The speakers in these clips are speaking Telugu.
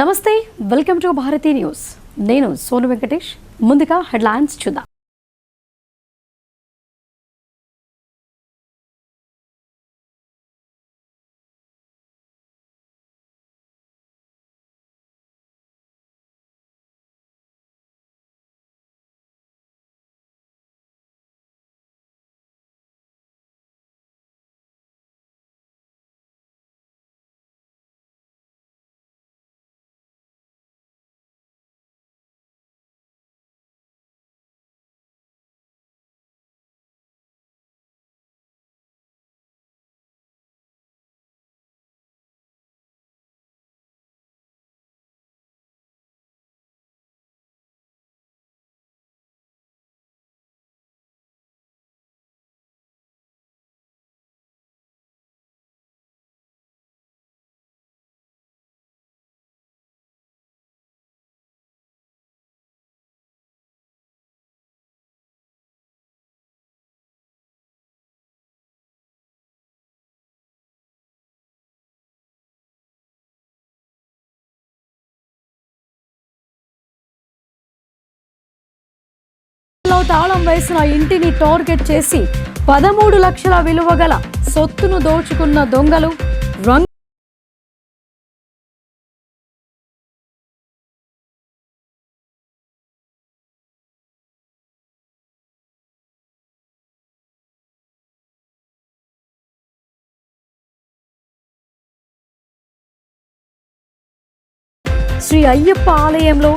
నమస్తే, వెల్కమ్ టు భారతీ న్యూస్. నేను సోను వెంకటేష్. ముందుగా హెడ్లైన్స్ చూద్దాం. తాళం వేసిన ఇంటిని టార్గెట్ చేసి 13 లక్షల విలువ గల సొత్తును దోచుకున్న దొంగలు శ్రీ అయ్యప్ప ఆలయంలో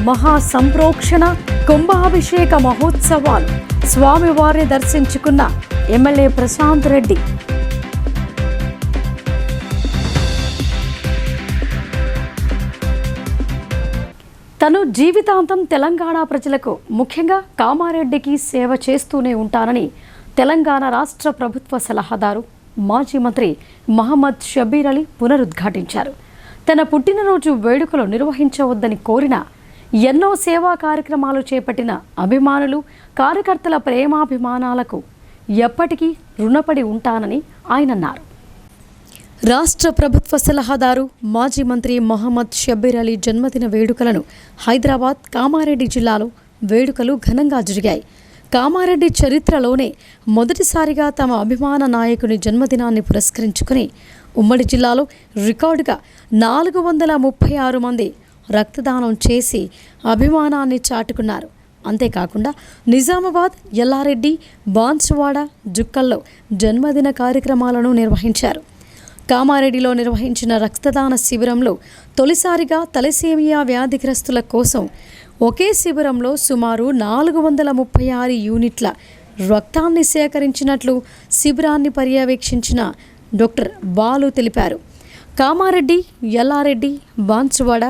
మహా సంప్రోక్షణ కుంభాభిషేక మహోత్సవాలు. స్వామివారిని దర్శించుకున్న ఎమ్మెల్యే ప్రశాంత్ రెడ్డి. తను జీవితాంతం తెలంగాణ ప్రజలకు, ముఖ్యంగా కామారెడ్డికి సేవ చేస్తూనే ఉంటానని తెలంగాణ రాష్ట్ర ప్రభుత్వ సలహాదారు మాజీ మంత్రి మహమ్మద్ షబ్బీర్ అలీ పునరుద్ఘాటించారు. తన పుట్టినరోజు వేడుకలు నిర్వహించవద్దని కోరిన, ఎన్నో సేవా కార్యక్రమాలు చేపట్టిన అభిమానులు, కార్యకర్తల ప్రేమాభిమానాలకు ఎప్పటికీ రుణపడి ఉంటానని ఆయన అన్నారు. రాష్ట్ర ప్రభుత్వ సలహాదారు మాజీ మంత్రి మహమ్మద్ షబ్బీర్ అలీ జన్మదిన వేడుకలను హైదరాబాద్ కామారెడ్డి జిల్లాలో వేడుకలు ఘనంగా జరిగాయి. కామారెడ్డి చరిత్రలోనే మొదటిసారిగా తమ అభిమాన నాయకుని జన్మదినాన్ని పురస్కరించుకుని ఉమ్మడి జిల్లాలో రికార్డుగా 436 మంది రక్తదానం చేసి అభిమానాన్ని చాటుకున్నారు. అంతేకాకుండా నిజామాబాద్, ఎల్లారెడ్డి, బాన్సువాడ, జుక్కల్లో జన్మదిన కార్యక్రమాలను నిర్వహించారు. కామారెడ్డిలో నిర్వహించిన రక్తదాన శిబిరంలో తొలిసారిగా తలసేమియా వ్యాధిగ్రస్తుల కోసం ఒకే శిబిరంలో సుమారు 436 యూనిట్ల రక్తాన్ని సేకరించినట్లు శిబిరాన్ని పర్యవేక్షించిన డాక్టర్ బాలు తెలిపారు. కామారెడ్డి, ఎల్లారెడ్డి, బాన్సువాడ,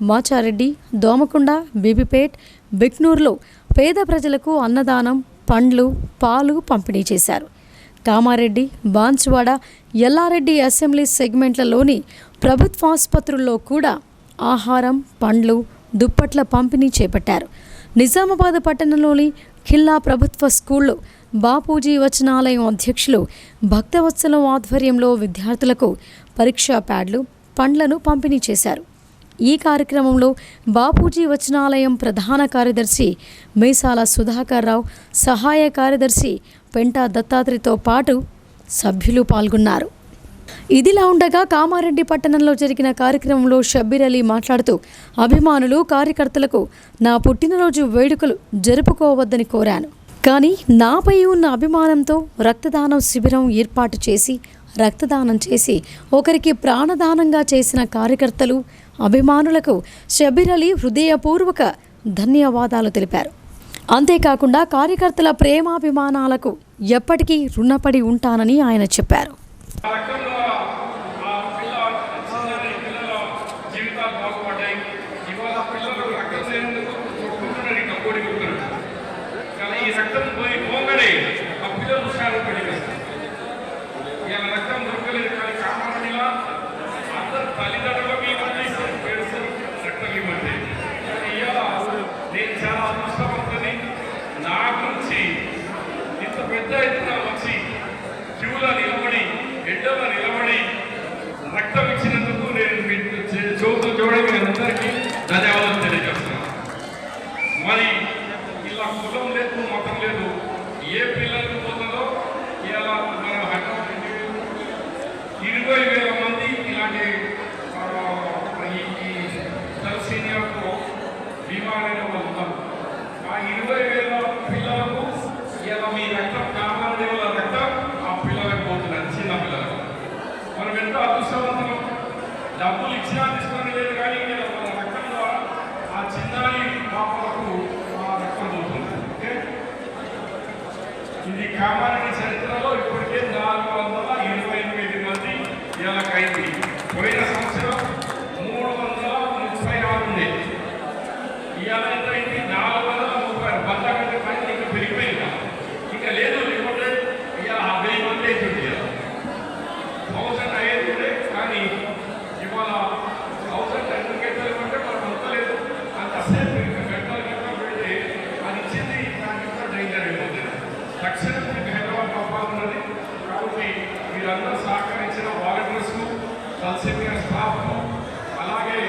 మాచారెడ్డి, దోమకొండ, బీబీపేట్, బిక్నూర్లో పేద ప్రజలకు అన్నదానం, పండ్లు, పాలు పంపిణీ చేశారు. కామారెడ్డి, బాన్సువాడ, ఎల్లారెడ్డి అసెంబ్లీ సెగ్మెంట్లలోని ప్రభుత్వాసుపత్రుల్లో కూడా ఆహారం, పండ్లు, దుప్పట్ల పంపిణీ చేపట్టారు. నిజామాబాద్ పట్టణంలోని ఖిల్లా ప్రభుత్వ స్కూల్లో బాపూజీ వచనాలయం అధ్యక్షులు భక్తవత్సలం ఆధ్వర్యంలో విద్యార్థులకు పరీక్షా ప్యాడ్లు, పండ్లను పంపిణీ చేశారు. ఈ కార్యక్రమంలో బాపూజీ వచనాలయం ప్రధాన కార్యదర్శి మీసాల సుధాకర్ రావు, సహాయ కార్యదర్శి పెంటా దత్తాత్రితో పాటు సభ్యులు పాల్గొన్నారు. ఇదిలా ఉండగా కామారెడ్డి పట్టణంలో జరిగిన కార్యక్రమంలో షబ్బీర్ అలీ మాట్లాడుతూ, అభిమానులు, కార్యకర్తలకు నా పుట్టినరోజు వేడుకలు జరుపుకోవద్దని కోరాను. కానీ నాపై ఉన్న అభిమానంతో రక్తదానం శిబిరం ఏర్పాటు చేసి రక్తదానం చేసి ఒకరికి ప్రాణదానంగా చేసిన కార్యకర్తలు, అభిమానులకు షబ్బీర్ అలీ హృదయపూర్వక ధన్యవాదాలు తెలిపారు. అంతేకాకుండా కార్యకర్తల ప్రేమాభిమానాలకు ఎప్పటికీ రుణపడి ఉంటానని ఆయన చెప్పారు. రక్తం ఇచ్చినందుకు నేను చోటు చూడడానికి డబ్బులు ఇచ్చినా తీసుకుని లేదు కానీ మన రక్తం ద్వారా ఆ చిన్నారి పాపలకు ఆ రక్తం దొరుకుతుంది. ఓకే, ఇది కామారెడ్డి చరిత్రలో ఇప్పటికే 428 మంది ఇలాగైంది. పోయిన సంవత్సరం 336 ఉండేది. ఇవాళ ఎంతైంది? 430. 100 కంటే పైన ఇంకా పెరిగిపోయింది. ఇంకా లేదు, లేకుంటే ఇవాళ 1000 మంది అవుతుంది. 1000 అయ్యేది ఉండే కానీ ఇవాళ 1000 ఎందుకంటే మనకు అంతలేదు. అంతసేపు ఇంకా గంటలు పెడితే అది ఇచ్చింది దానికంతా డేంజర్ అయిపోతుంది. తక్షణం మీకు హైదరాబాద్ పంపాలన్నది. కాబట్టి మీరందరూ సహకరించిన వాలంటీర్స్కు, తలసేమియా స్టాఫ్కు, అలాగే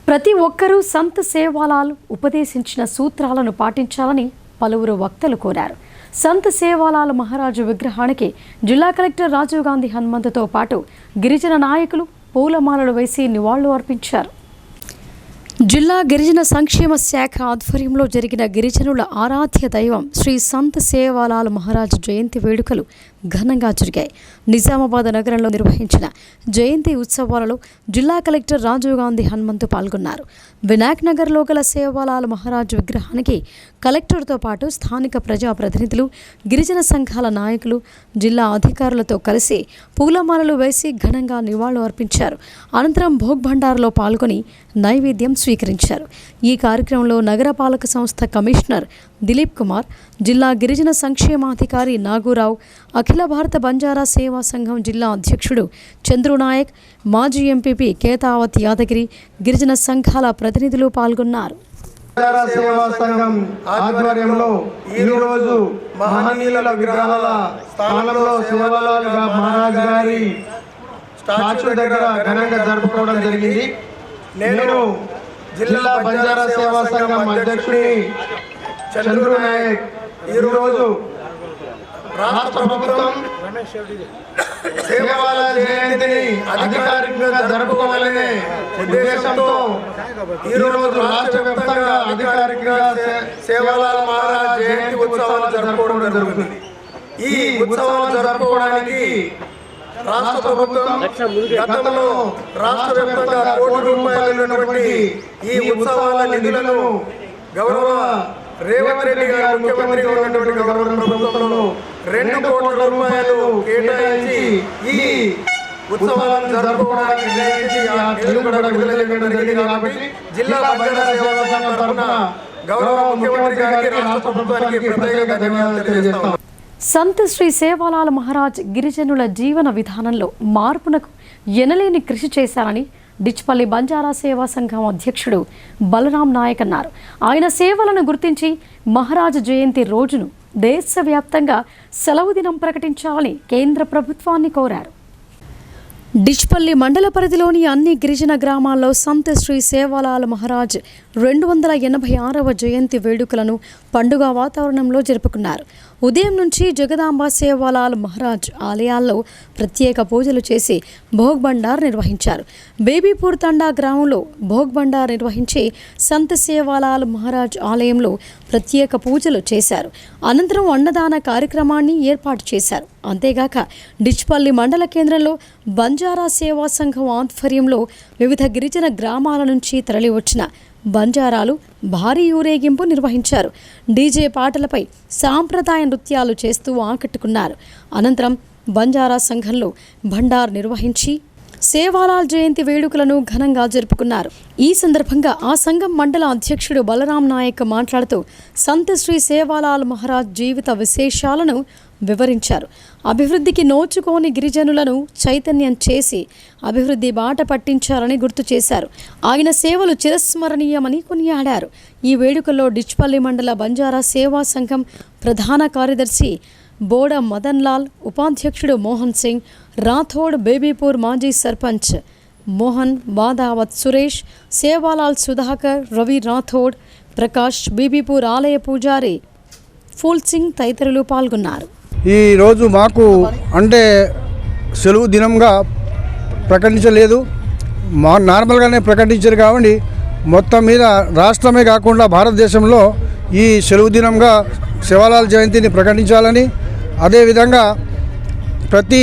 ప్రతి ఒక్కరూ సంత్ సేవాలాల్ ఉపదేశించిన సూత్రాలను పాటించాలని పలువురు వక్తలు కోరారు. సంత్ సేవాలాల్ మహారాజు విగ్రహానికి జిల్లా కలెక్టర్ రాజీవ్ గాంధీ హనుమంతుతో పాటు గిరిజన నాయకులు పూలమాలలు వేసి నివాళులు అర్పించారు. జిల్లా గిరిజన సంక్షేమ శాఖ ఆధ్వర్యంలో జరిగిన గిరిజనుల ఆరాధ్య దైవం శ్రీ సంత్ సేవాలాల్ మహారాజ్ జయంతి వేడుకలు ఘనంగా జరిగాయి. నిజామాబాద్ నగరంలో నిర్వహించిన జయంతి ఉత్సవాలలో జిల్లా కలెక్టర్ రాజీవ్ గాంధీ హనుమంతు పాల్గొన్నారు. వినాయక్ నగర్లో గల సేవాలాల్ మహారాజ్ విగ్రహానికి కలెక్టర్తో పాటు స్థానిక ప్రజాప్రతినిధులు, గిరిజన సంఘాల నాయకులు, జిల్లా అధికారులతో కలిసి పూలమాలలు వేసి ఘనంగా నివాళులు అర్పించారు. అనంతరం భోగ్ భండార్లో పాల్గొని నైవేద్యం స్వీకరించారు. ఈ కార్యక్రమంలో నగరపాలక సంస్థ కమిషనర్ దిలీప్ కుమార్, జిల్లా గిరిజన సంక్షేమాధికారి నాగూరావు, అఖిల భారత బంజారా సేవా సంఘం జిల్లా అధ్యక్షుడు చంద్రునాయక్, మాజీ ఎంపీపీ కేతావత్ యాదగిరి, గిరిజన సంఘాల ప్రతినిధులు పాల్గొన్నారు. బంజారా సేవా సంఘం ఆధ్వర్యంలో ఈరోజు మహనీయుల విగ్రహాల స్థానంలో సేవాలాల్ మహారాజ్ గారి స్టాచ్యూ దగ్గర ఘనంగా జరుపుకోవడం జరిగింది. నేను జిల్లా బంజారా సేవా సంఘం అధ్యక్షుడిని చంద్రునాయక్ ఈరోజు రాష్ట్ర ప్రభుత్వం సేవాలాల్ జయంతిని అధికారికంగా జరుపుకోవాలనే ఉద్దేశంతో ఈరోజు రాష్ట్ర వ్యాప్తంగా అధికారికంగా సేవాలాల్ మహారాజ్ జయంతి ఉత్సవాలు జరుపుకోవడం జరుగుతుంది. ఈ ఉత్సవాలు జరుపుకోవడానికి రాష్ట్ర ప్రభుత్వం గతంలో రాష్ట్ర వ్యాప్తంగా కోటి రూపాయలు ఉన్నటువంటి ఈ ఉత్సవాల నిధులను గౌరవ రేవంత్ రెడ్డి గారు ముఖ్యమంత్రిగా ఉన్నటువంటి గౌరవ ప్రభుత్వంలో 2 కోట్ల రూపాయలు కేటాయించి ఈ ఉత్సవాలను జరుపుకోవడానికి జరిగింది. కాబట్టి జిల్లా బంజారా సేవా సంఘం తరఫున గౌరవ ముఖ్యమంత్రి గారికి, రాష్ట్ర ప్రభుత్వానికి ప్రత్యేకంగా ధన్యవాదాలు తెలియజేస్తాం. సంత్ శ్రీ సేవాలాల్ మహారాజ్ గిరిజనుల జీవన విధానంలో మార్పునకు ఎనలేని కృషి చేశారని డిచ్పల్లి బంజారా సేవా సంఘం అధ్యక్షుడు బలరాం నాయక్ అన్నారు. ఆయన సేవలను గుర్తించి మహారాజ్ జయంతి రోజును దేశవ్యాప్తంగా సెలవు దినం ప్రకటించాలని కేంద్ర ప్రభుత్వాన్ని కోరారు. డిచ్పల్లి మండల పరిధిలోని అన్ని గిరిజన గ్రామాల్లో సంత్ శ్రీ సేవాలాల్ మహారాజ్ 286వ జయంతి వేడుకలను పండుగ వాతావరణంలో జరుపుకున్నారు. ఉదయం నుంచి జగదాంబ సేవాలాల్ మహారాజ్ ఆలయాల్లో ప్రత్యేక పూజలు చేసి భోగ్ బండార్ నిర్వహించారు. బేబీపూర్ తండా గ్రామంలో భోగ్ బండార్ నిర్వహించి సంత్ సేవాలాల్ మహారాజ్ ఆలయంలో ప్రత్యేక పూజలు చేశారు. అనంతరం అన్నదాన కార్యక్రమాన్ని ఏర్పాటు చేశారు. అంతేగాక డిచ్పల్లి మండల కేంద్రంలో బంజారా సేవా సంఘం ఆధ్వర్యంలో వివిధ గిరిజన గ్రామాల నుంచి తరలివచ్చిన బంజారాలు భారీ ఊరేగింపు నిర్వహించారు. డీజే పాటలపై సాంప్రదాయ నృత్యాలు చేస్తూ ఆకట్టుకున్నారు. అనంతరం బంజారా సంఘంలో భండార్ నిర్వహించి సేవాలాల్ జయంతి వేడుకలను ఘనంగా జరుపుకున్నారు. ఈ సందర్భంగా ఆ సంఘం మండల అధ్యక్షుడు బలరాం నాయక్ మాట్లాడుతూ సంత్ శ్రీ సేవాలాల్ మహారాజ్ జీవిత విశేషాలను వివరించారు. అభివృద్ధికి నోచుకోని గిరిజనులను చైతన్యం చేసి అభివృద్ధి బాట పట్టించారని గుర్తు చేశారు. ఆయన సేవలు చిరస్మరణీయమని కొనియాడారు. ఈ వేడుకల్లో డిచ్పల్లి మండల బంజారా సేవా సంఘం ప్రధాన కార్యదర్శి బోడ మదన్ లాల్, ఉపాధ్యక్షుడు మోహన్ సింగ్ రాథోడ్, బేబీపూర్ మాజీ సర్పంచ్ మోహన్, బాదావత్ సురేష్, సేవాలాల్ సుధాకర్, రవి రాథోడ్, ప్రకాష్, బీబీపూర్ ఆలయ పూజారి ఫూల్ సింగ్ తదితరులు పాల్గొన్నారు. ఈరోజు మాకు అంటే సెలవు దినంగా ప్రకటించలేదు, నార్మల్గానే ప్రకటించారు. కాబట్టి మొత్తం మీద రాష్ట్రమే కాకుండా భారతదేశంలో ఈ సెలవు దినంగా సేవాలాల్ జయంతిని ప్రకటించాలని, అదేవిధంగా ప్రతి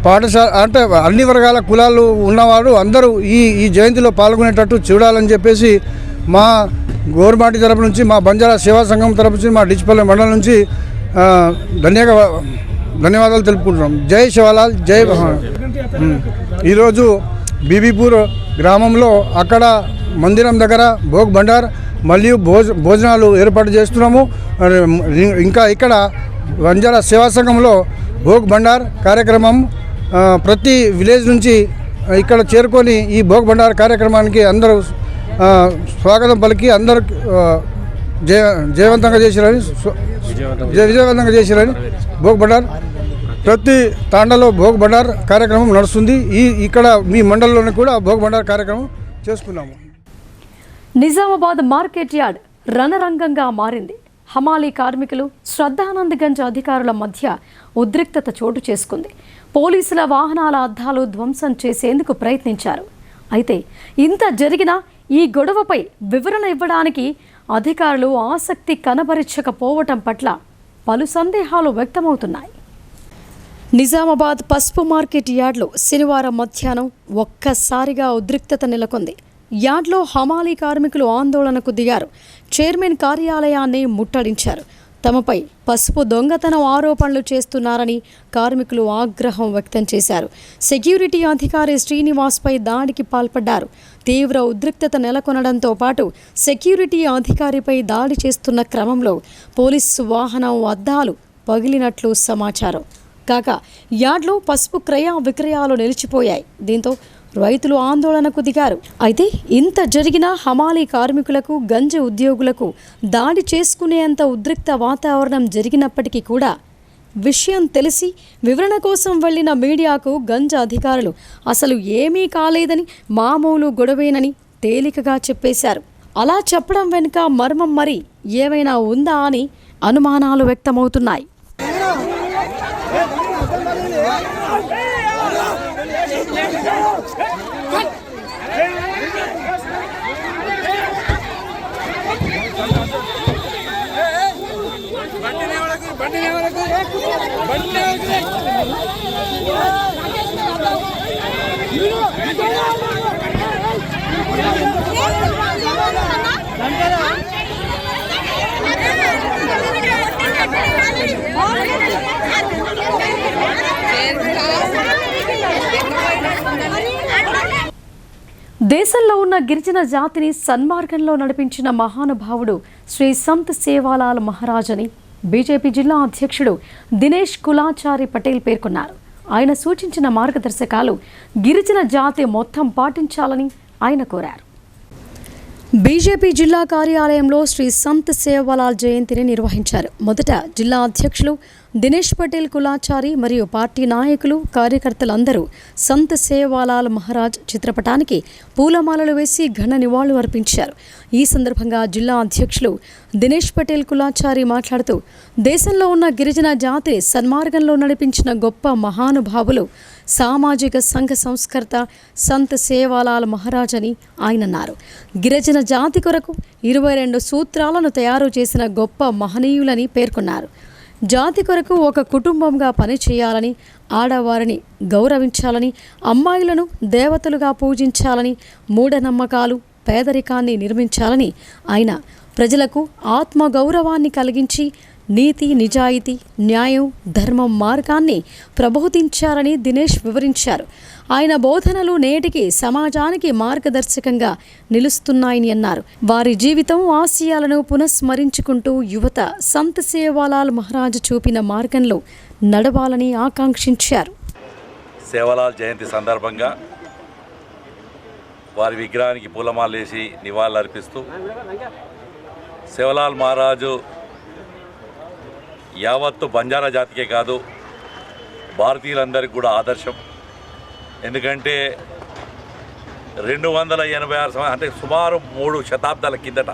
పాఠశాల అంటే అన్ని వర్గాల కులాలు ఉన్నవారు అందరూ ఈ జయంతిలో పాల్గొనేటట్టు చూడాలని చెప్పేసి మా గవర్నమెంట్ తరపు నుంచి, మా బంజారా సేవా సంఘం తరపు నుంచి, మా డిచ్పల్లి మండలం నుంచి ధన్యవాదాలు తెలుపుకుంటున్నాం. జై శివలాల్, జై ఈరోజు బీబీపూర్ గ్రామంలో అక్కడ మందిరం దగ్గర భోగ్ బండార్ మరియు భోజనాలు ఏర్పాటు చేస్తున్నాము. ఇంకా ఇక్కడ బంజారా సేవా సంఘంలో భోగ్ బండార్ కార్యక్రమం ప్రతి విలేజ్ నుంచి ఇక్కడ చేరుకొని ఈ భోగ్ బండార్ కార్యక్రమానికి అందరూ స్వాగతం పలికి అందరూ విజయవంతంగా చేసిరని భోగ్ బండార్ ప్రతి తాండాలో భోగ్ బండార్ కార్యక్రమం నడుస్తుంది. ఇక్కడ మీ మండలంలోనే కూడా భోగ్ బండార్ కార్యక్రమం చేసుకున్నాము. నిజామాబాద్ మార్కెట్ యార్డ్ రణరంగంగా మారింది. హమాలీ కార్మికులు, శ్రద్ధానందగంజ్ అధికారుల మధ్య ఉద్రిక్తత చోటు చేసుకుంది. పోలీసుల వాహనాల అద్దాలు ధ్వంసం చేసేందుకు ప్రయత్నించారు. అయితే ఇంత జరిగినా ఈ గొడవపై వివరణ ఇవ్వడానికి అధికారులు ఆసక్తి కనబరచకపోవటం పట్ల పలు సందేహాలు వ్యక్తమవుతున్నాయి. నిజామాబాద్ పసుపు మార్కెట్ యార్డ్లో శనివారం మధ్యాహ్నం ఒక్కసారిగా ఉద్రిక్తత నెలకొంది. యార్డ్లో హమాలీ కార్మికులు ఆందోళనకు దిగారు. చైర్మన్ కార్యాలయాన్ని ముట్టడించారు. తమపై పసుపు దొంగతనం ఆరోపణలు చేస్తున్నారని కార్మికులు ఆగ్రహం వ్యక్తం చేశారు. సెక్యూరిటీ అధికారి శ్రీనివాస్పై దాడికి పాల్పడ్డారు. తీవ్ర ఉద్రిక్తత నెలకొనడంతో పాటు సెక్యూరిటీ అధికారిపై దాడి చేస్తున్న క్రమంలో పోలీసు వాహనం అద్దాలు పగిలినట్లు సమాచారం. కాగా యార్డ్లో పసుపు క్రయ విక్రయాలు నిలిచిపోయాయి. దీంతో రైతులు ఆందోళనకు దిగారు. అయితే ఇంత జరిగినా హమాలీ కార్మికులకు, గంజి ఉద్యోగులకు దాడి చేసుకునేంత ఉద్రిక్త వాతావరణం జరిగినప్పటికీ కూడా విషయం తెలిసి వివరణ కోసం వెళ్లిన మీడియాకు గంజ అధికారులు అసలు ఏమీ కాలేదని, మామూలు గొడవేనని తేలికగా చెప్పేశారు. అలా చెప్పడం వెనుక మర్మం మరి ఏమైనా ఉందా అని అనుమానాలు వ్యక్తమవుతున్నాయి. దేశంలో ఉన్న గిరిజన జాతిని సన్మార్గంలో నడిపించిన మహానుభావుడు శ్రీ సంత్ సేవాలాల్ మహారాజ్ అని బీజేపీ జిల్లా అధ్యక్షుడు దినేష్ కులాచారి పటేల్ పేర్కొన్నారు. ఆయన సూచించిన మార్గదర్శకాలు గిరిజన జాతి మొత్తం పాటించాలని ఆయన కోరారు. బీజేపీ జిల్లా కార్యాలయంలో శ్రీ సంత్ సేవాలాల్ జయంతిని నిర్వహించారు. మొదట జిల్లా అధ్యక్షులు దినేష్ పటేల్ కులాచారి మరియు పార్టీ నాయకులు, కార్యకర్తలందరూ సంత్ సేవాలాల్ మహారాజ్ చిత్రపటానికి పూలమాలలు వేసి ఘన నివాళులు అర్పించారు. ఈ సందర్భంగా జిల్లా అధ్యక్షులు దినేష్ పటేల్ కులాచారి మాట్లాడుతూ దేశంలో ఉన్న గిరిజన జాతిని సన్మార్గంలో నడిపించిన గొప్ప మహానుభావులు సామాజిక సంఘ సంస్కర్త సంత్ సేవాలాల్ మహారాజ్ అని ఆయన అన్నారు. గిరిజన జాతి కొరకు 22 సూత్రాలను తయారు చేసిన గొప్ప మహనీయులని పేర్కొన్నారు. జాతి కొరకు ఒక కుటుంబంగా పనిచేయాలని, ఆడవారిని గౌరవించాలని, అమ్మాయిలను దేవతలుగా పూజించాలని, మూఢనమ్మకాలు, పేదరికాన్ని నిర్మించాలని ఆయన ప్రజలకు ఆత్మగౌరవాన్ని కలిగించి నీతి, నిజాయితీ, న్యాయం, ధర్మం మార్గాన్ని ప్రబోధించారని దినేష్ వివరించారు. ఆయన బోధనలు నేటికి సమాజానికి మార్గదర్శకంగా నిలుస్తున్నాయని అన్నారు. వారి జీవితం, ఆశయాలను పునఃస్మరించుకుంటూ యువత సంత్ సేవాలాల్ మహారాజ్ చూపిన మార్గంలో నడవాలని ఆకాంక్షించారు. సేవాలాల్ జయంతి సందర్భంగా వారి విగ్రహానికి పూలమాలేసి నివాళులర్పిస్తూ సేవాలాల్ మహారాజు యావత్తు బంజారా జాతికే కాదు భారతీయులందరికీ కూడా ఆదర్శం. ఎందుకంటే 286 అంటే సుమారు 3 శతాబ్దాల కిందట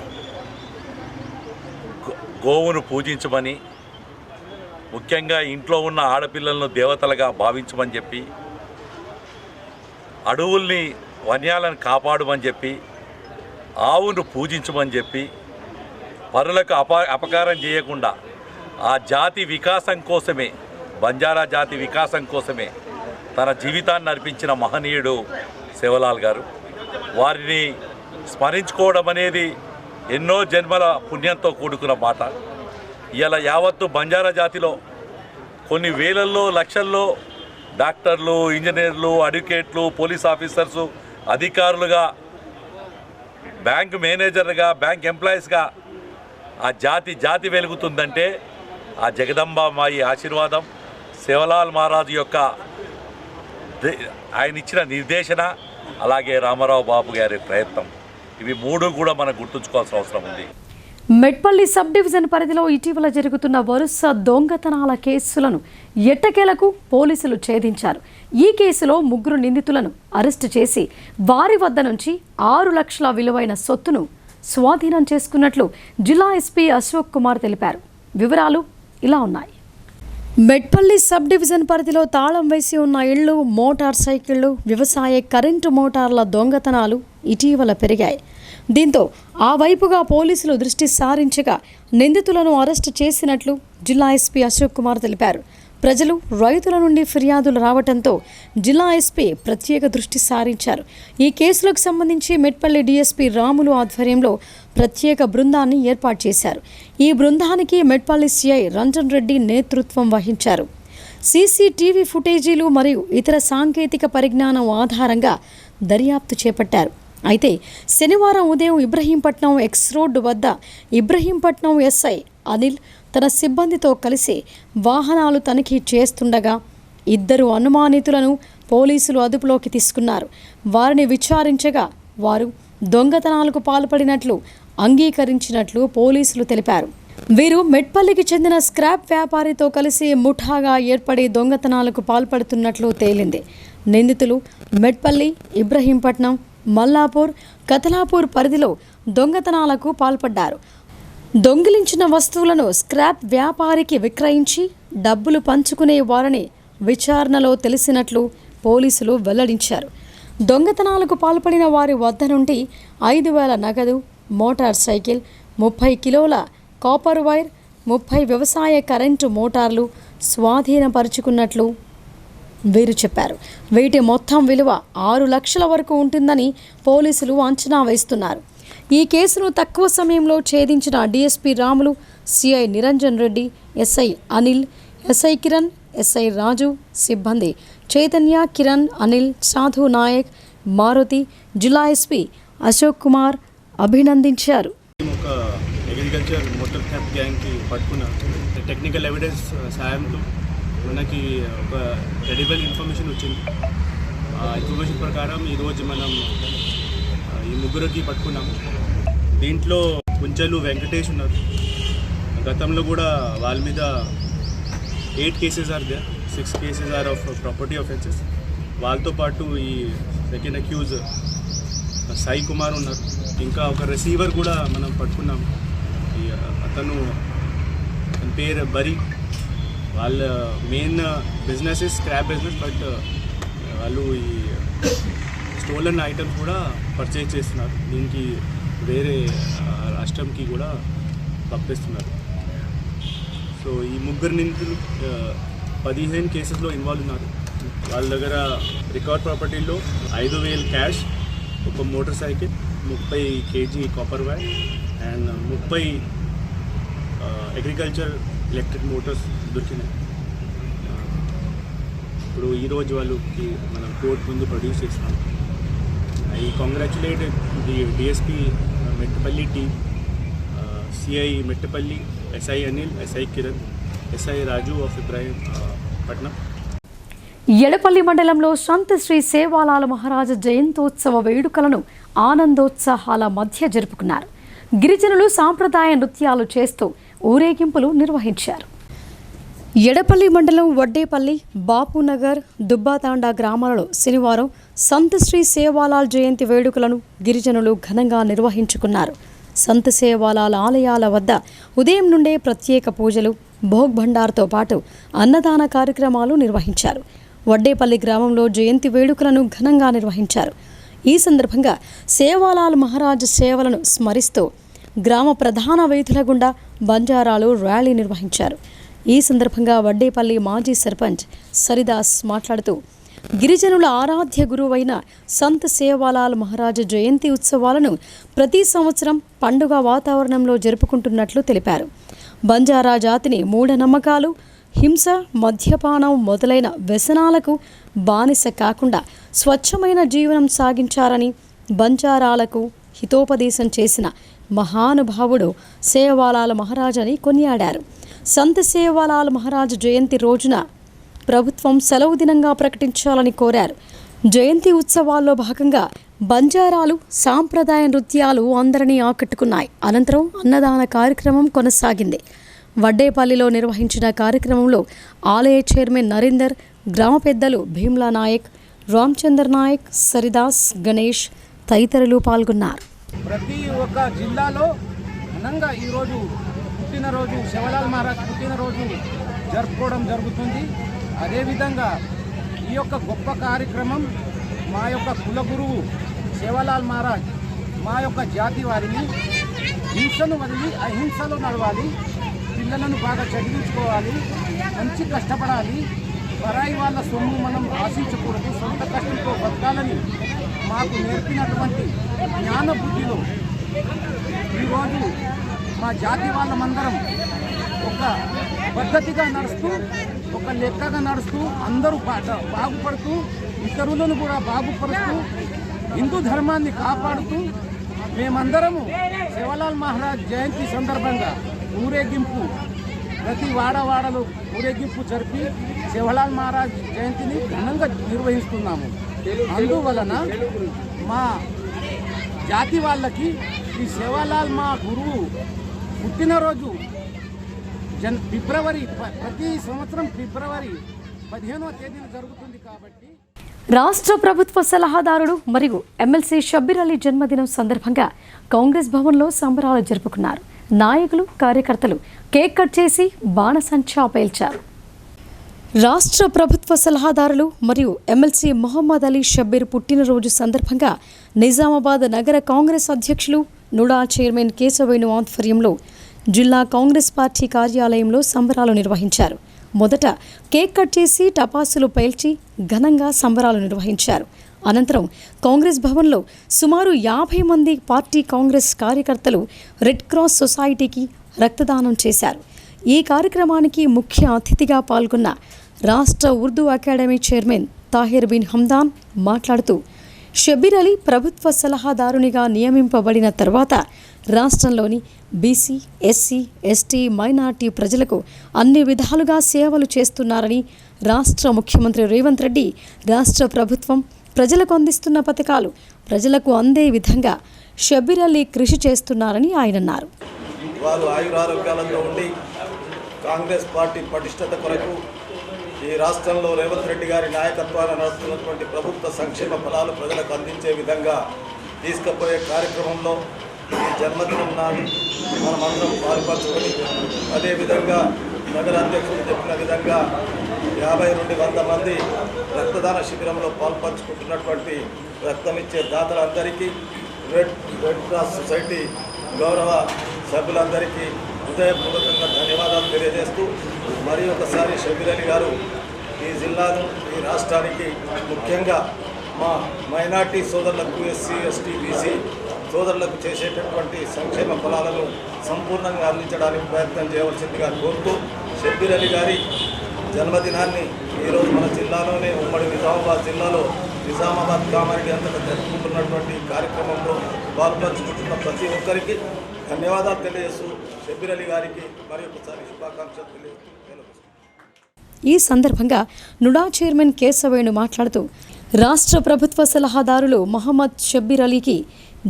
గోవును పూజించమని, ముఖ్యంగా ఇంట్లో ఉన్న ఆడపిల్లలను దేవతలుగా భావించమని చెప్పి, అడవుల్ని వన్యాలను కాపాడమని చెప్పి, ఆవును పూజించమని చెప్పి, పరులకు అపకారం చేయకుండా ఆ జాతి వికాసం కోసమే, బంజారా జాతి వికాసం కోసమే తన జీవితాన్ని అర్పించిన మహనీయుడు సేవలాల్ గారు. వారిని స్మరించుకోవడం అనేది ఎన్నో జన్మల పుణ్యంతో కూడుకున్న మాట. ఇలా యావత్తు బంజారా జాతిలో కొన్ని వేలల్లో లక్షల్లో డాక్టర్లు, ఇంజనీర్లు, అడ్వకేట్లు, పోలీస్ ఆఫీసర్సు, అధికారులుగా, బ్యాంక్ మేనేజర్గా, బ్యాంక్ ఎంప్లాయీస్గా ఆ జాతి వెలుగుతుందంటే ఆ జగదంబామాయి ఆశీర్వాదం, సేవలాల్ మహారాజు యొక్క ఆయన ఇచ్చిన నిర్దేశన, అలాగే రామారావు బాబు గారి ప్రయత్నం, ఇవి మూడు కూడా మనం గుర్తుంచుకోవాల్సిన అవసరం ఉంది. మెట్పల్లి సబ్ డివిజన్ పరిధిలో ఇటీవల జరుగుతున్న వరుస దొంగతనాల కేసులను ఎట్టకేలకు పోలీసులు ఛేదించారు. ఈ కేసులో 3 నిందితులను అరెస్టు చేసి వారి వద్ద నుంచి 6 లక్షల విలువైన సొత్తును స్వాధీనం చేసుకున్నట్లు జిల్లా ఎస్పీ అశోక్ కుమార్ తెలిపారు. వివరాలు ఇలా ఉన్నాయి. మెట్పల్లి సబ్ డివిజన్ పరిధిలో తాళం వేసి ఉన్న ఇళ్లు, మోటార్ సైకిళ్లు, వ్యవసాయ కరెంటు మోటార్ల దొంగతనాలు ఇటీవల పెరిగాయి. దీంతో ఆ వైపుగా పోలీసులు దృష్టి సారించగా నిందితులను అరెస్టు చేసినట్లు జిల్లా ఎస్పీ అశోక్ కుమార్ తెలిపారు. ప్రజలు, రైతుల నుండి ఫిర్యాదులు రావడంతో జిల్లా ఎస్పీ ప్రత్యేక దృష్టి సారించారు. ఈ కేసులకు సంబంధించి మెట్పల్లి డీఎస్పీ రాములు ఆధ్వర్యంలో ప్రత్యేక బృందాన్ని ఏర్పాటు చేశారు. ఈ బృందానికి మెట్పల్లి సిఐ రంజన్ రెడ్డి నేతృత్వం వహించారు. సీసీటీవీ ఫుటేజీలు మరియు ఇతర సాంకేతిక పరిజ్ఞానం ఆధారంగా దర్యాప్తు చేపట్టారు. అయితే శనివారం ఉదయం ఇబ్రహీంపట్నం ఎక్స్ రోడ్డు వద్ద ఇబ్రహీంపట్నం ఎస్ఐ అనిల్ తన సిబ్బందితో కలిసి వాహనాలు తనిఖీ చేస్తుండగా 2 అనుమానితులను పోలీసులు అదుపులోకి తీసుకున్నారు. వారిని విచారించగా వారు దొంగతనాలకు పాల్పడినట్లు అంగీకరించినట్లు పోలీసులు తెలిపారు. వీరు మెట్పల్లికి చెందిన స్క్రాప్ వ్యాపారితో కలిసి ముఠాగా ఏర్పడి దొంగతనాలకు పాల్పడుతున్నట్లు తేలింది. నిందితులు మెట్పల్లి, ఇబ్రహీంపట్నం, మల్లాపూర్, కతలాపూర్ పరిధిలో దొంగతనాలకు పాల్పడ్డారు. దొంగిలించిన వస్తువులను స్క్రాప్ వ్యాపారికి విక్రయించి డబ్బులు పంచుకునే వారని విచారణలో తెలిసినట్లు పోలీసులు వెల్లడించారు. దొంగతనాలకు పాల్పడిన వారి వద్ద నుండి 5,000 నగదు, మోటార్ సైకిల్, 30 కిలోల కాపర్ వైర్, 30 వ్యవసాయ కరెంటు మోటార్లు స్వాధీనపరుచుకున్నట్లు వీరు చెప్పారు. వీటి మొత్తం విలువ 6 లక్షల వరకు ఉంటుందని పోలీసులు అంచనా వేస్తున్నారు. ఈ కేసును తక్కువ సమయంలో ఛేదించిన DSP Ramulu, CI Niranjan Reddy, SI Anil, SI Kiran, SI Raju, సిబ్బంది చైతన్య, కిరణ్, అనిల్, సాధు నాయక్, మారుతి, జిల్లా ఎస్పీ అశోక్ కుమార్ అభినందించారు. ఒక అగ్రికల్చర్ మోటార్ థెఫ్ట్ గ్యాంగ్కి పట్టుకున్న టెక్నికల్ ఎవిడెన్స్ సాయంతో మనకి ఒక క్రెడిబుల్ ఇన్ఫర్మేషన్ వచ్చింది. ఆ ఇన్ఫర్మేషన్ ప్రకారం ఈరోజు మనం ఈ 3కి పట్టుకున్నాం. దీంట్లో కుంచెలు వెంకటేష్ ఉన్నారు. గతంలో కూడా వాళ్ళ మీద 8 cases are they, 6 cases are of property offences. వాళ్ళతో పాటు ఈ సెకండ్ అక్యూజ్ సాయి కుమార్ ఉన్నారు. ఇంకా ఒక రిసీవర్ కూడా మనం పట్టుకున్నాం. అతని పేరు బరి. వాళ్ళ main business scrap business, but వాళ్ళు ఈ స్టోలన్ ఐటమ్స్ కూడా పర్చేజ్ చేస్తున్నారు. దీనికి వేరే రాష్ట్రంకి కూడా పంపిస్తున్నారు. సో ఈ 3 నిందితులు 15 కేసెస్లో ఇన్వాల్వ్ ఉన్నారు. వాళ్ళ దగ్గర రికార్డ్ ప్రాపర్టీలో 5,000 క్యాష్, ఒక motorcycle, 30 kg copper wire and 30 agriculture electric motors దొరికినాయి. ఇప్పుడు ఈరోజు వాళ్ళకి మనం కోర్టు ముందు ప్రొడ్యూస్ చేస్తున్నాం. I congratulate the DSP Mettapalli team, CI Mettapalli, SI Anil, SI Kiran, SI Raju of Ibrahimpatnam. Edapalli మండలంలో సంత్ శ్రీ సేవాలాల్ మహారాజ్ జయంతోత్సవ వేడుకలను ఆనందోత్సాహాల మధ్య జరుపుకున్నారు. గిరిజనులు సాంప్రదాయ నృత్యాలు చేస్తూ ఊరేగింపులు నిర్వహించారు. ఎడపల్లి మండలం వడ్డేపల్లి, బాపునగర్, దుబ్బాతాండా గ్రామాలలో శనివారం సంత్ శ్రీ సేవాలాల్ జయంతి వేడుకలను గిరిజనులు ఘనంగా నిర్వహించుకున్నారు. సంత్ సేవాలాల్ ఆలయాల వద్ద ఉదయం నుండే ప్రత్యేక పూజలు, భోగ్ భండార్తో పాటు అన్నదాన కార్యక్రమాలు నిర్వహించారు. వడ్డేపల్లి గ్రామంలో జయంతి వేడుకలను ఘనంగా నిర్వహించారు. ఈ సందర్భంగా సేవాలాల్ మహారాజ్ సేవలను స్మరిస్తూ గ్రామ ప్రధాన వీధుల గుండా బంజారాలు ర్యాలీ నిర్వహించారు. ఈ సందర్భంగా వడ్డేపల్లి మాజీ సర్పంచ్ సరిదాస్ మాట్లాడుతూ గిరిజనుల ఆరాధ్య గురువైన సంత్ సేవాలాల్ మహారాజ్ జయంతి ఉత్సవాలను ప్రతి సంవత్సరం పండుగ వాతావరణంలో జరుపుకుంటున్నట్లు తెలిపారు. బంజారా జాతిని మూఢనమ్మకాలు, హింస, మద్యపానం మొదలైన వ్యసనాలకు బానిస కాకుండా స్వచ్ఛమైన జీవనం సాగించారని, బంజారాలకు హితోపదేశం చేసిన మహానుభావుడు సేవాలాల్ మహారాజ్ అని కొనియాడారు. సంత్ సేవాలాల్ మహారాజ్ జయంతి రోజున ప్రభుత్వం సెలవు దినంగా ప్రకటించాలని కోరారు. జయంతి ఉత్సవాల్లో భాగంగా బంజారాలు సాంప్రదాయ నృత్యాలు అందరినీ ఆకట్టుకున్నాయి. అనంతరం అన్నదాన కార్యక్రమం కొనసాగింది. వడ్డేపల్లిలో నిర్వహించిన కార్యక్రమంలో ఆలయ చైర్మన్ నరేందర్, గ్రామ పెద్దలు భీమ్లా నాయక్, రామచందర్ నాయక్, సరిదాస్, గణేష్ తదితరులు పాల్గొన్నారు. ప్రతి ఒక్క జిల్లాలో ఘనంగా ఈరోజు పుట్టినరోజు సేవాలాల్ మహారాజ్ పుట్టినరోజు జరుపుకోవడం జరుగుతుంది. అదేవిధంగా ఈ యొక్క గొప్ప కార్యక్రమం మా యొక్క కులగురువు సేవాలాల్ మహారాజ్ మా యొక్క జాతి వారిని హింసను వదిలి అహింసలో నడవాలి, పిల్లలను బాగా చదివించుకోవాలి, మంచి కష్టపడాలి, పరాయి వాళ్ళ సొమ్ము మనం ఆశించకూడదు, సొంత కష్టంతో బతకాలని మాకు నేర్పినటువంటి జ్ఞాన బుద్ధిలో ఈరోజు మా జాతి వాళ్ళమందరం ఒక పద్ధతిగా నడుస్తూ, ఒక లెక్కగా నడుస్తూ, అందరూ బాగుపడుతూ, ఇతరులను కూడా బాగుపడుతూ, హిందూ ధర్మాన్ని కాపాడుతూ మేమందరము సేవాలాల్ మహారాజ్ జయంతి సందర్భంగా ఊరేగింపు ప్రతి వాడవాడలో ఊరేగింపు జరిపి సేవాలాల్ మహారాజ్ జయంతిని ఘనంగా నిర్వహిస్తున్నాము. అందువలన మా జాతి వాళ్ళకి ఈ సేవాలాల్ మా గురువు పుట్టినరోజు ఫిబ్రవరి ప్రతి సంవత్సరం ఫిబ్రవరి 15వ తేదీన జరుగుతుంది కాబట్టి రాష్ట్ర ప్రభుత్వ సలహాదారుడు మరియు ఎమ్మెల్సీ షబ్బీర్ అలీ జన్మదినం సందర్భంగా కాంగ్రెస్ భవన్లో సంబరాలు జరుపుకున్నారు. నాయకులు, కార్యకర్తలు కేక్ కట్ చేసి బాణసంచా పేల్చారు. రాష్ట్ర ప్రభుత్వ సలహాదారులు మరియు ఎమ్మెల్సీ మొహమ్మద్ అలీ షబ్బీర్ పుట్టినరోజు సందర్భంగా నిజామాబాద్ నగర కాంగ్రెస్ అధ్యక్షులు నుడా చైర్మన్ కేశవేణు ఆధ్వర్యంలో జిల్లా కాంగ్రెస్ పార్టీ కార్యాలయంలో సంబరాలు నిర్వహించారు. మొదట కేక్ కట్ చేసి టపాసులు పేల్చి ఘనంగా సంబరాలు నిర్వహించారు. అనంతరం కాంగ్రెస్ భవన్లో సుమారు 50 మంది పార్టీ కాంగ్రెస్ కార్యకర్తలు రెడ్ క్రాస్ సొసైటీకి రక్తదానం చేశారు. ఈ కార్యక్రమానికి ముఖ్య అతిథిగా పాల్గొన్న రాష్ట్ర ఉర్దూ అకాడమీ చైర్మన్ తాహిర్ బిన్ హమ్దాన్ మాట్లాడుతూ, షబ్బీర్ అలీ ప్రభుత్వ సలహాదారునిగా నియమింపబడిన తర్వాత రాష్ట్రంలోని బీసీ, ఎస్సీ, ఎస్టీ, మైనార్టీ ప్రజలకు అన్ని విధాలుగా సేవలు చేస్తున్నారని, రాష్ట్ర ముఖ్యమంత్రి రేవంత్ రెడ్డి రాష్ట్ర ప్రభుత్వం ప్రజలకు అందిస్తున్న పథకాలు ప్రజలకు అందే విధంగా షబ్బీర్ అలీ కృషి చేస్తున్నారని ఆయన అన్నారు. వారు ఆయురారోగ్యాలతో ఉండి కాంగ్రెస్ పార్టీ పటిష్టత కొరకు ఈ రాష్ట్రంలో రేవంత్ రెడ్డి గారి నాయకత్వాన్ని నడుస్తున్నటువంటి ప్రభుత్వ సంక్షేమ ఫలాలు ప్రజలకు అందించే విధంగా తీసుకుపోయే కార్యక్రమంలో ఈ జన్మదినం నాడు మనమందరం పాల్పంచుకొని, అదేవిధంగా నగర అధ్యక్షుడు చెప్పిన విధంగా 50 నుండి 100 మంది రక్తదాన శిబిరంలో పాల్పంచుకుంటున్నటువంటి రక్తమిచ్చే దాతలందరికీ, రెడ్ క్రాస్ సొసైటీ గౌరవ సభ్యులందరికీ హృదయపూర్వకంగా ధన్యవాదాలు తెలియజేస్తూ, మరి ఒకసారి షబ్బీర్ అలీ గారు ఈ జిల్లాను, ఈ రాష్ట్రానికి, ముఖ్యంగా మా మైనార్టీ సోదరులకు, ఎస్సీ, ఎస్టీ, బీసీ సోదరులకు చేసేటటువంటి సంక్షేమ ఫలాలను సంపూర్ణంగా అందించడానికి ప్రయత్నం చేయవలసిందిగా కోరుతూ, షబ్బీర్ అలీ గారి జన్మదినాన్ని ఈరోజు మన జిల్లాలోనే, ఉమ్మడి నిజామాబాద్ జిల్లాలో నిజామాబాద్ కామారెడ్డి అంతటా జరుపుకుంటున్నటువంటి కార్యక్రమంలో పాల్పంచుకుంటున్న ప్రతి ఒక్కరికి ధన్యవాదాలు తెలియజేస్తూ షబ్బీర్ అలీ గారికి మరి ఒకసారి శుభాకాంక్షలు తెలియజేస్తూ. ఈ సందర్భంగా నుడా చైర్మన్ కేశవేణు మాట్లాడుతూ, రాష్ట్ర ప్రభుత్వ సలహాదారులు మహమ్మద్ షబ్బీర్ అలీకి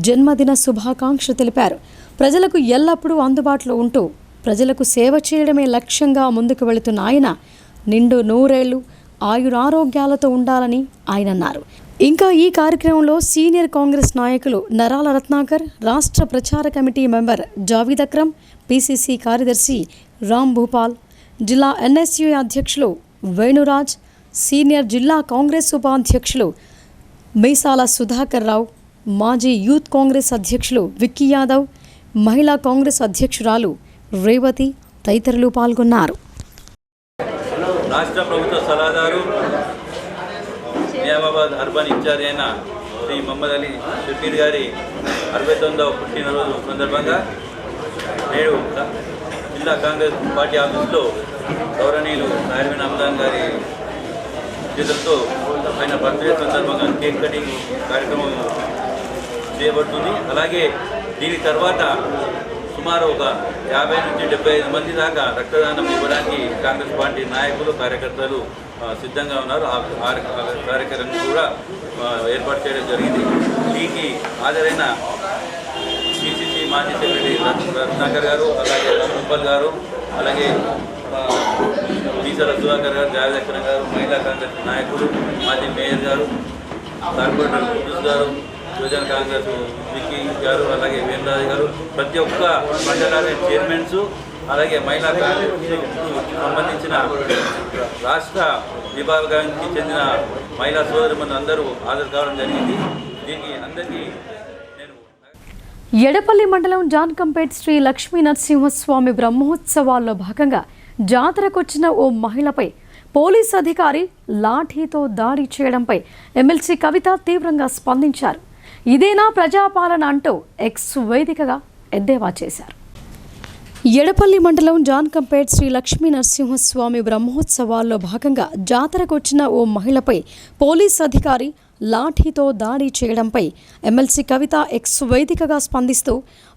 జన్మదిన శుభాకాంక్షలు తెలిపారు. ప్రజలకు ఎల్లప్పుడూ అందుబాటులో ఉంటూ ప్రజలకు సేవ చేయడమే లక్ష్యంగా ముందుకు వెళుతున్న ఆయన నిండు 100 ఏళ్లు ఆయురారోగ్యాలతో ఉండాలని ఆయన అన్నారు. ఇంకా ఈ కార్యక్రమంలో సీనియర్ కాంగ్రెస్ నాయకులు నరాల రత్నాకర్, రాష్ట్ర ప్రచార committee member Javeed Akram, PCC కార్యదర్శి రామ్ భూపాల్, జిల్లా ఎన్ఎస్యూ అధ్యక్షులు వేణురాజ్, సీనియర్ జిల్లా కాంగ్రెస్ ఉపాధ్యక్షులు మీసాల సుధాకర్ రావు, మాజీ యూత్ కాంగ్రెస్ అధ్యక్షులు విక్కీ యాదవ్, మహిళా కాంగ్రెస్ అధ్యక్షురాలు రేవతి తదితరులు పాల్గొన్నారు. రాష్ట్ర ప్రభుత్వ సలహాదారు నిజామాబాద్ అర్బన్ ఇన్ఛార్జ్ అయిన శ్రీ మహమ్మద్ అలీ షబీర్ గారి 69వ పుట్టినరోజు సందర్భంగా నేడు జిల్లా కాంగ్రెస్ పార్టీ ఆఫీసులో గౌరవనీయులు సాయిబీన్ అమ్దాన్ గారి చేతులతో ఆయన బర్త్డే సందర్భంగా కేక్ కటింగ్ కార్యక్రమం చేయబడుతుంది. అలాగే దీని తర్వాత సుమారు ఒక 50 నుంచి 75 మంది దాకా రక్తదానం ఇవ్వడానికి కాంగ్రెస్ పార్టీ నాయకులు కార్యకర్తలు సిద్ధంగా ఉన్నారు. ఆ కార్యక్రమం కూడా ఏర్పాటు చేయడం జరిగింది. దీనికి హాజరైన పిసిసి మాజీ సెక్రటరీ రత్నాకర్ గారు, అలాగే రూపల్ గారు, అలాగే బీసల సుధాకర్ గారు, జావేద్ అఖ్తర్ గారు, మహిళా కాంగ్రెస్ నాయకులు, మాజీ మేయర్ గారు, కార్పొరేటర్ కుదుస్ గారు, యువజన కాంగ్రెస్ విక్కీ గారు, అలాగే వేమరాజు గారు, ప్రతి ఒక్క మండలాల చైర్మన్స్, అలాగే మహిళా కాంగ్రెస్ సంబంధించిన రాష్ట్ర విభాగానికి చెందిన మహిళా సోదరులు అందరూ హాజరు కావడం జరిగింది. దీనికి అందరికీ ఎడపల్లి మండలం జాన్కంపేట్ శ్రీ లక్ష్మీ నరసింహస్వామి బ్రహ్మోత్సవాల్లో భాగంగా జాతరకొచ్చిన ఓ మహిళపై పోలీస్ అధికారి లాఠీతో దాడి చేయడంపై ఎమ్మెల్సీ కవిత తీవ్రంగా స్పందించారు. ఇదేనా ప్రజాపాలన అంటూ ఎక్స్ వేదికగా ఎద్దేవా చేశారు. ఎడపల్లి మండలం జాన్కంపేట్ శ్రీ లక్ష్మీ నరసింహస్వామి బ్రహ్మోత్సవాల్లో భాగంగా జాతరకొచ్చిన ఓ మహిళపై పోలీస్ అధికారి లాఠీతో దాడి చేయడంపై ఎమ్మెల్సీ కవిత ఎక్స్ వేదికగా స్పందిస్తూ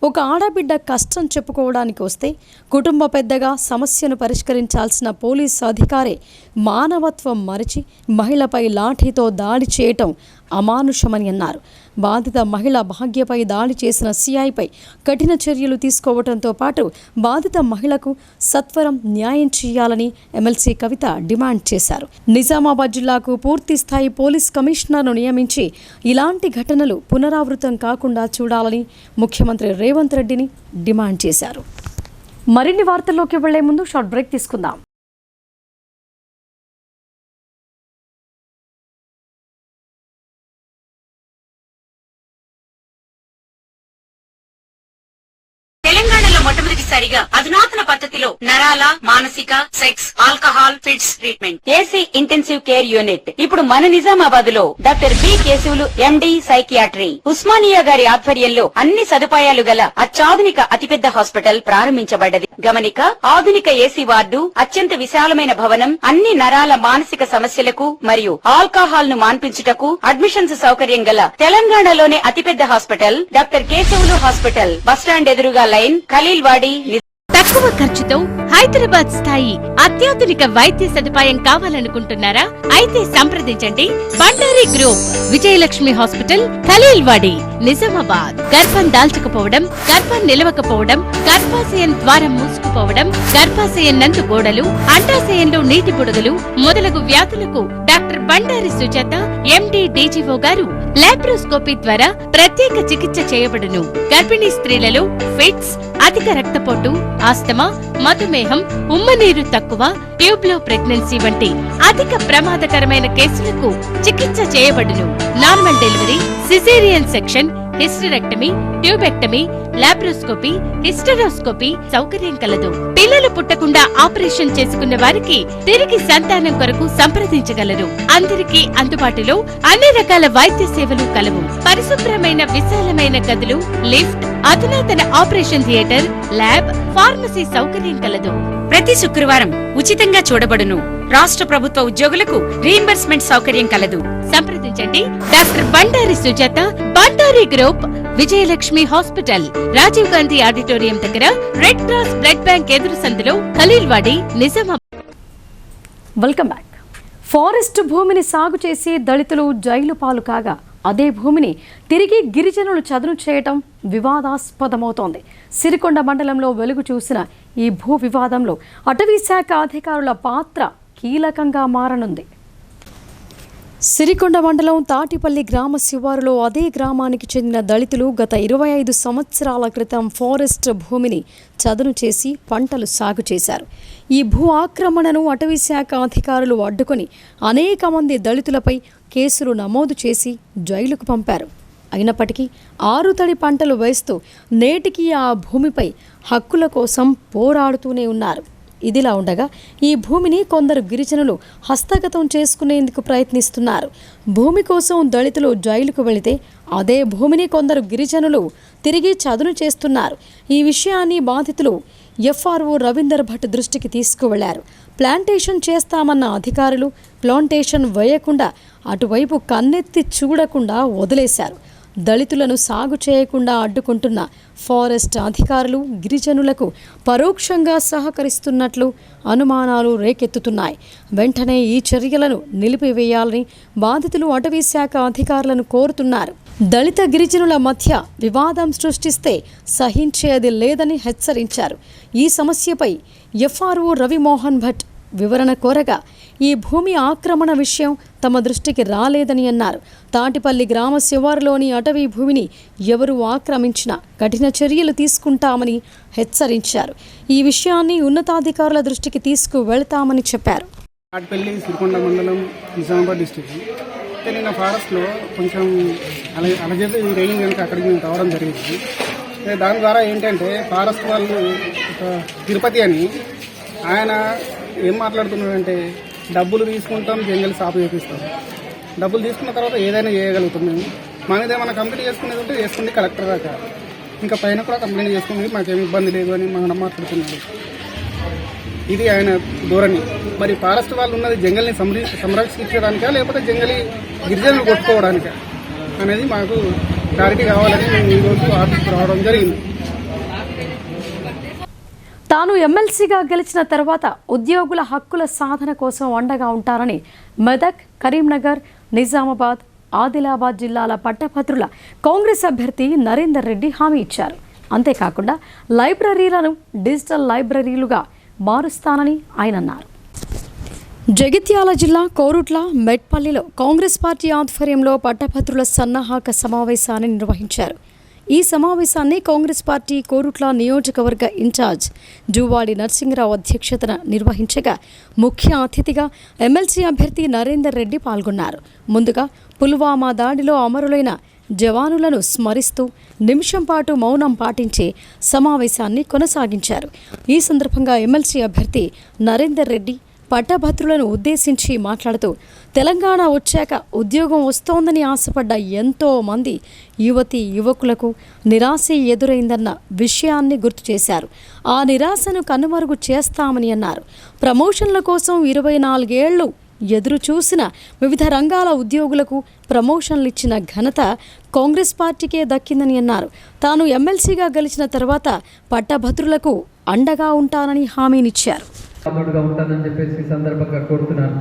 ఒక ఆడబిడ్డ కష్టం చెప్పుకోవడానికి వస్తే కుటుంబ పెద్దగా సమస్యను పరిష్కరించాల్సిన పోలీసు అధికారి మానవత్వం మరిచి మహిళపై లాఠీతో దాడి చేయటం అమానుషమని అన్నారు. బాధిత మహిళ భాగ్యపై దాడి చేసిన సిఐపై కఠిన చర్యలు తీసుకోవడంతో పాటు బాధిత మహిళకు సత్వరం న్యాయం చేయాలని ఎమ్మెల్సీ కవిత డిమాండ్ చేశారు. నిజామాబాద్ జిల్లాకు పూర్తి స్థాయి పోలీస్ కమిషనర్ను నియమించి ఇలాంటి ఘటనలు పునరావృతం కాకుండా చూడాలని ముఖ్యమంత్రి రేవంత్ రెడ్డిని డిమాండ్ చేశారు. మరిన్ని వార్తల్లోకి వెళ్లే ముందు షార్ట్ బ్రేక్ తీసుకుందాం. తెలంగాణలో మొట్టమొదటిసారిగా అధునాతన పద్ధతిలో నరాల, మానసిక, sex, alcohol, fits treatment, AC intensive care unit ఇప్పుడు మన నిజామాబాద్ లో doctor B Keshavulu MD psychiatry Osmania గారి ఆధ్వర్యంలో అన్ని సదుపాయాలు గల అత్యాధునిక అతిపెద్ద హాస్పిటల్ ప్రారంభించబడ్డది. గమనిక, ఆధునిక ఏసీ వార్డు, అత్యంత విశాలమైన భవనం, అన్ని నరాల మానసిక సమస్యలకు మరియు ఆల్కహాల్ ను మాన్పించుటకు అడ్మిషన్స్ సౌకర్యం గల తెలంగాణలోనే అతిపెద్ద hospital doctor Keshavulu hospital, bus stand ఎదురుగా లైన్, ఖలీల్వాడి. తక్కువ ఖర్చుతో హైదరాబాద్ స్థాయి అత్యాధునిక వైద్య సదుపాయం కావాలనుకుంటున్నారా? అయితే సంప్రదించండి బండారి గ్రూప్, విజయలక్ష్మి హాస్పిటల్, ఖలీల్వాడి, నిజామాబాద్. గర్భం దాల్చకపోవడం, గర్భం నిలవకపోవడం, గర్భాశయం ద్వారం మూసుకుపోవడం, గర్భాశయం నందు గోడలు, అండాశయంలో నీటి బుడగలు మొదలగు వ్యాధులకు డాక్టర్ బండారి సుజాత ఎండి డీజీఓ గారు లాప్రోస్కోపీ ద్వారా ప్రత్యేక చికిత్స చేయబడును. గర్భిణీ స్త్రీలలో ఫిట్స్, అధిక రక్తపోటు, ఆస్తమా, మధుమేహం, ఉమ్మనీరు తక్కువ, ట్యూబ్లో ప్రెగ్నెన్సీ వంటి అధిక ప్రమాదకరమైన కేసులకు చికిత్స చేయబడును. Normal delivery, caesarean section, hysterectomy, tubectomy, laparoscopy, hysteroscopy సౌకర్యం కలదు. పిల్లలు పుట్టకుండా ఆపరేషన్ చేసుకున్న వారికి తిరిగి సంతానం కొరకు సంప్రదించగలరు. అందరికీ అందుబాటులో అన్ని రకాల వైద్య సేవలు కలవు. పరిశుభ్రమైన విశాలమైన గదులు, లిఫ్ట్, అధునాతన ఆపరేషన్ థియేటర్, ల్యాబ్, ఫార్మసీ సౌకర్యం కలదు. ప్రతి శుక్రవారం ఉచితంగా చూడబడును. రాష్ట్ర ప్రభుత్వ ఉద్యోగులకు రీయింబర్స్మెంట్ సౌకర్యం కలదు. సంప్రదించండి doctor Bandari Sujatha, Bandari group, Vijayalakshmi hospital, Rajiv Gandhi auditorium దగ్గర, రెడ్ క్రాస్ బ్లడ్ బ్యాంక్ ఎదురు సందులో, Khaleelwadi, Nizamabad. Welcome back. Forest భూమిని సాగు చేసి దళితులు జైలు పాలు కాగా అదే భూమిని తిరిగి గిరిజనులు చదును చేయటం వివాదాస్పదమవుతోంది. సిరికొండ మండలంలో వెలుగు చూసిన ఈ భూ వివాదంలో అటవీ శాఖ అధికారుల పాత్ర కీలకంగా మారనుంది. సిరికొండ మండలం తాటిపల్లి గ్రామ శివారులో అదే గ్రామానికి చెందిన దళితులు గత 25 సంవత్సరాల క్రితం ఫారెస్ట్ భూమిని చదును చేసి పంటలు సాగు చేశారు. ఈ భూ ఆక్రమణను అటవీ శాఖ అధికారులు అడ్డుకొని అనేక మంది దళితులపై కేసులు నమోదు చేసి జైలుకు పంపారు. అయినప్పటికీ ఆరుతడి పంటలు వేస్తూ నేటికి ఆ భూమిపై హక్కుల కోసం పోరాడుతూనే ఉన్నారు. ఇదిలా ఉండగా ఈ భూమిని కొందరు గిరిజనులు హస్తగతం చేసుకునేందుకు ప్రయత్నిస్తున్నారు. భూమి కోసం దళితులు జైలుకు వెళితే అదే భూమిని కొందరు గిరిజనులు తిరిగి చదును చేస్తున్నారు. ఈ విషయాన్ని బాధితులు ఎఫ్ఆర్ఓ రవీందర్ భట్ దృష్టికి తీసుకువెళ్లారు. ప్లాంటేషన్ చేస్తామన్న అధికారులు ప్లాంటేషన్ వేయకుండా అటువైపు కన్నెత్తి చూడకుండా వదిలేశారు. దళితులను సాగు చేయకుండా అడ్డుకుంటున్న ఫారెస్ట్ అధికారులు గిరిజనులకు పరోక్షంగా సహకరిస్తున్నట్లు అనుమానాలు రేకెత్తుతున్నాయి. వెంటనే ఈ చర్యలను నిలిపివేయాలని బాధితులు అటవీ శాఖ అధికారులను కోరుతున్నారు. దళిత గిరిజనుల మధ్య వివాదం సృష్టిస్తే సహించేది లేదని హెచ్చరించారు. ఈ సమస్యపై ఎఫ్ఆర్ఓ రవిమోహన్ భట్ వివరణ కోరగా ఈ భూమి ఆక్రమణ విషయం తమ దృష్టికి రాలేదని అన్నారు. తాటిపల్లి గ్రామ శివారులోని అటవీ భూమిని ఎవరు ఆక్రమించినా కఠిన చర్యలు తీసుకుంటామని హెచ్చరించారు. ఈ విషయాన్ని ఉన్నతాధికారుల దృష్టికి తీసుకువెళ్తామని చెప్పారు. తాటిపల్లి సిరికొండ మండలం నిజామాబాద్ డిస్ట్రిక్ట్ నిన్న ఫారెస్ట్లో కొంచెం అలాగైతే ఈ రైలింగ్ కనుక అక్కడికి మేము రావడం జరిగింది. దాని ద్వారా ఏంటంటే ఫారెస్ట్ వాళ్ళు తిరుపతి అని ఆయన ఏం మాట్లాడుతున్నాడంటే డబ్బులు తీసుకుంటాం, జంగల్ సాపు చేపిస్తాం. డబ్బులు తీసుకున్న తర్వాత ఏదైనా చేయగలుగుతాం. మేము మా మీద ఏమైనా కంప్లైంట్ చేసుకునేది ఉంటే చేసుకుంది కలెక్టర్ దాకా, ఇంకా పైన కూడా కంప్లైంట్ చేసుకునేది మాకేమి ఇబ్బంది లేదు అని మనం మాట్లాడుతున్నాడు. ఇది ఆయన ధోరణి. మరి ఫారెస్ట్ వాళ్ళు ఉన్నది జంగల్ని సంరక్షించడానికా లేకపోతే జంగలి గిరిజనులు కొట్టుకోవడానికా అనేది మాకు క్లారిటీ కావాలని మేము ఈరోజు ఆఫీస్కి రావడం జరిగింది. తాను ఎమ్మెల్సీగా గెలిచిన తర్వాత ఉద్యోగుల హక్కుల సాధన కోసం అండగా ఉంటారని మెదక్, కరీంనగర్, నిజామాబాద్, ఆదిలాబాద్ జిల్లాల పట్టభద్రుల కాంగ్రెస్ అభ్యర్థి నరేందర్ రెడ్డి హామీ ఇచ్చారు. అంతేకాకుండా లైబ్రరీలను డిజిటల్ లైబ్రరీలుగా మారుస్తానని ఆయన అన్నారు. జగిత్యాల జిల్లా కోరుట్ల మెట్పల్లిలో కాంగ్రెస్ పార్టీ ఆధ్వర్యంలో పట్టభద్రుల సన్నాహక సమావేశాన్ని నిర్వహించారు. ఈ సమావేశాన్ని కాంగ్రెస్ పార్టీ కోరుట్ల నియోజకవర్గ ఇన్ఛార్జ్ జూవాడి నరసింహరావు అధ్యక్షతన నిర్వహించగా ముఖ్య అతిథిగా ఎమ్మెల్సీ అభ్యర్థి నరేందర్ రెడ్డి పాల్గొన్నారు. ముందుగా పుల్వామా దాడిలో అమరులైన జవానులను స్మరిస్తూ నిమిషం పాటు మౌనం పాటించి సమావేశాన్ని కొనసాగించారు. ఈ సందర్భంగా ఎమ్మెల్సీ అభ్యర్థి నరేందర్ రెడ్డి పట్టభద్రులను ఉద్దేశించి మాట్లాడుతూ తెలంగాణ వచ్చాక ఉద్యోగం వస్తోందని ఆశపడ్డ ఎంతో మంది యువతీ యువకులకు నిరాశ ఎదురైందన్న విషయాన్ని గుర్తు చేశారు. ఆ నిరాశను కనుమరుగు చేస్తామని అన్నారు. ప్రమోషన్ల కోసం 24 ఏళ్లు ఎదురు చూసిన వివిధ రంగాల ఉద్యోగులకు ప్రమోషన్లు ఇచ్చిన ఘనత కాంగ్రెస్ పార్టీకే దక్కిందని అన్నారు. తాను ఎమ్మెల్సీగా గెలిచిన తర్వాత పట్టభద్రులకు అండగా ఉంటానని హామీనిచ్చారు. ఉంటానని చెప్పేసి సందర్భంగా కోరుతున్నాను.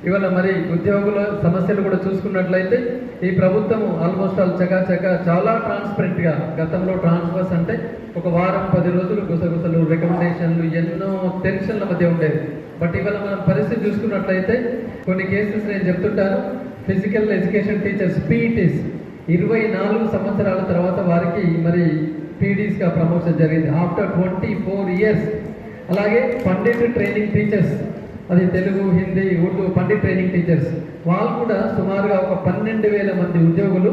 ఇవాళ మరి ఉద్యోగుల సమస్యలు కూడా చూసుకున్నట్లయితే ఈ ప్రభుత్వం ఆల్మోస్ట్ చకాచక చాలా ట్రాన్స్పరెంట్గా, గతంలో ట్రాన్స్ఫర్స్ అంటే ఒక వారం 10 రోజులు గుసగుసలు, రికమెండేషన్లు, ఎన్నో టెన్షన్ల మధ్య ఉండేది. బట్ ఇవాళ మనం పరిస్థితి చూసుకున్నట్లయితే కొన్ని కేసెస్ నేను చెప్తుంటాను. ఫిజికల్ ఎడ్యుకేషన్ టీచర్స్ పీఈటీస్ 24 సంవత్సరాల తర్వాత వారికి మరి పీడీస్గా ప్రమోషన్ జరిగింది ఆఫ్టర్ 24 ఇయర్స్. అలాగే పండిట్ ట్రైనింగ్ టీచర్స్, అది తెలుగు, హిందీ, ఉర్దూ పండిట్ ట్రైనింగ్ టీచర్స్, వాళ్ళు కూడా సుమారుగా ఒక 12,000 మంది ఉద్యోగులు,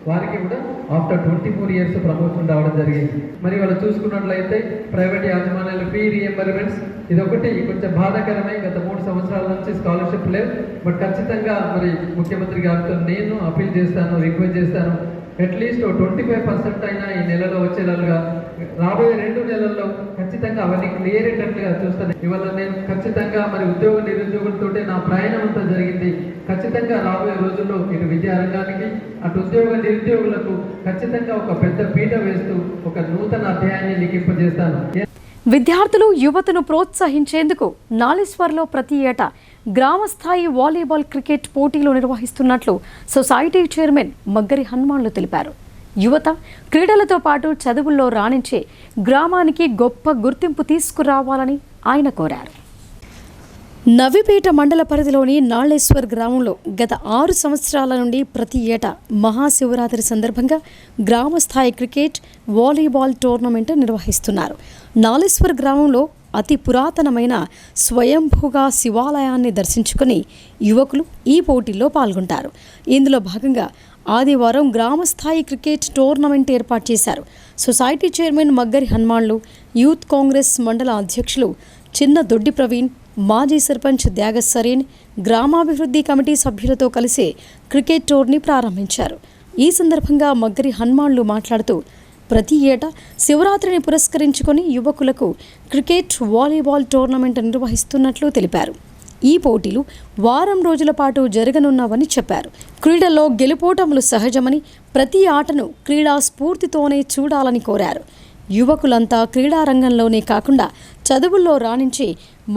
వారికి కూడా ఆఫ్టర్ 24 ఇయర్స్ ప్రమోషన్ రావడం జరిగింది. మరి వాళ్ళు చూసుకున్నట్లయితే ప్రైవేట్ యాజమాన్యాలు ఫీ రీఎంబర్మెంట్స్, ఇదొకటి కొంచెం బాధాకరమే. గత 3 సంవత్సరాల నుంచి స్కాలర్షిప్ లేవు. బట్ ఖచ్చితంగా మరి ముఖ్యమంత్రి గారితో నేను అపీల్ చేస్తాను, రిక్వెస్ట్ చేస్తాను, అట్లీస్ట్ 25% అయినా ఈ నెలలో వచ్చేలాగా రాబోయే 2 నెలల్లో ఖచ్చితంగా అవన్నీ క్లియర్ అయ్యేటట్లుగా చూస్తాను. ఇవాళ నేను ఖచ్చితంగా మరి ఉద్యోగ నిరుద్యోగులతో నా ప్రయాణం అంతా జరిగింది. ఖచ్చితంగా రాబోయే రోజుల్లో ఇటు విద్యారంగానికి అటు ఉద్యోగ నిరుద్యోగులకు ఖచ్చితంగా ఒక పెద్ద పీట వేస్తూ ఒక నూతన అధ్యాయాన్ని లిఖింపజేస్తాను. విద్యార్థులు యువతను ప్రోత్సహించేందుకు నాలేశ్వర్లో ప్రతి ఏటా గ్రామస్థాయి వాలీబాల్ క్రికెట్ పోటీలు నిర్వహిస్తున్నట్లు సొసైటీ చైర్మన్ మగ్గరి హనుమాన్లు తెలిపారు. యువత క్రీడలతో పాటు చదువుల్లో రాణించే గ్రామానికి గొప్ప గుర్తింపు తీసుకురావాలని ఆయన కోరారు. నవిపేట మండల పరిధిలోని నాళేశ్వర్ గ్రామంలో గత 6 సంవత్సరాల నుండి ప్రతి ఏటా మహాశివరాత్రి సందర్భంగా గ్రామస్థాయి క్రికెట్, వాలీబాల్ టోర్నమెంట్ నిర్వహిస్తున్నారు. నాళేశ్వర్ గ్రామంలో అతి పురాతనమైన స్వయంభూగా శివాలయాన్ని దర్శించుకుని యువకులు ఈ పోటీల్లో పాల్గొంటారు. ఇందులో భాగంగా ఆదివారం గ్రామస్థాయి క్రికెట్ టోర్నమెంట్ ఏర్పాటు చేశారు. సొసైటీ చైర్మన్ మగ్గరి హనుమాన్లు, యూత్ కాంగ్రెస్ మండల అధ్యక్షులు చిన్న దొడ్డి ప్రవీణ్, మాజీ సర్పంచ్ త్యాగ సరీన్ గ్రామాభివృద్ధి కమిటీ సభ్యులతో కలిసి క్రికెట్ టోర్నీ ప్రారంభించారు. ఈ సందర్భంగా మగ్గరి హనుమాన్లు మాట్లాడుతూ ప్రతి ఏటా శివరాత్రిని పురస్కరించుకొని యువకులకు క్రికెట్, వాలీబాల్ టోర్నమెంట్ నిర్వహిస్తున్నట్లు తెలిపారు. ఈ పోటీలు వారం రోజుల పాటు జరగనున్నావని చెప్పారు. క్రీడల్లో గెలుపోటములు సహజమని, ప్రతి ఆటను క్రీడా స్ఫూర్తితోనే చూడాలని కోరారు. యువకులంతా క్రీడారంగంలోనే కాకుండా చదువుల్లో రాణించి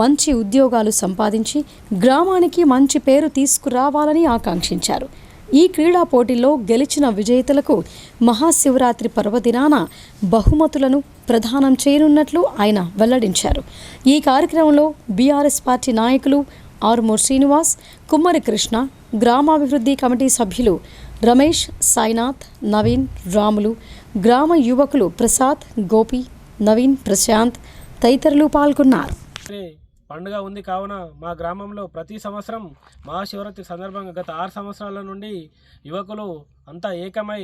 మంచి ఉద్యోగాలు సంపాదించి గ్రామానికి మంచి పేరు తీసుకురావాలని ఆకాంక్షించారు. ఈ క్రీడా పోటీల్లో గెలిచిన విజేతలకు మహాశివరాత్రి పర్వదినాన బహుమతులను ప్రదానం చేయనున్నట్లు ఆయన వెల్లడించారు. ఈ కార్యక్రమంలో బీఆర్ఎస్ పార్టీ నాయకులు ఆర్మూర్ శ్రీనివాస్, కుమ్మరి కృష్ణ, గ్రామాభివృద్ధి కమిటీ సభ్యులు రమేష్, సాయినాథ్, నవీన్, రాములు, గ్రామ యువకులు ప్రసాద్, గోపి, నవీన్, ప్రశాంత్ తదితరులు పాల్గొన్నారు. పండుగ ఉంది కావున మా గ్రామంలో ప్రతి సంవత్సరం మహాశివరాత్రి సందర్భంగా గత 6 సంవత్సరాల నుండి యువకులు అంతా ఏకమై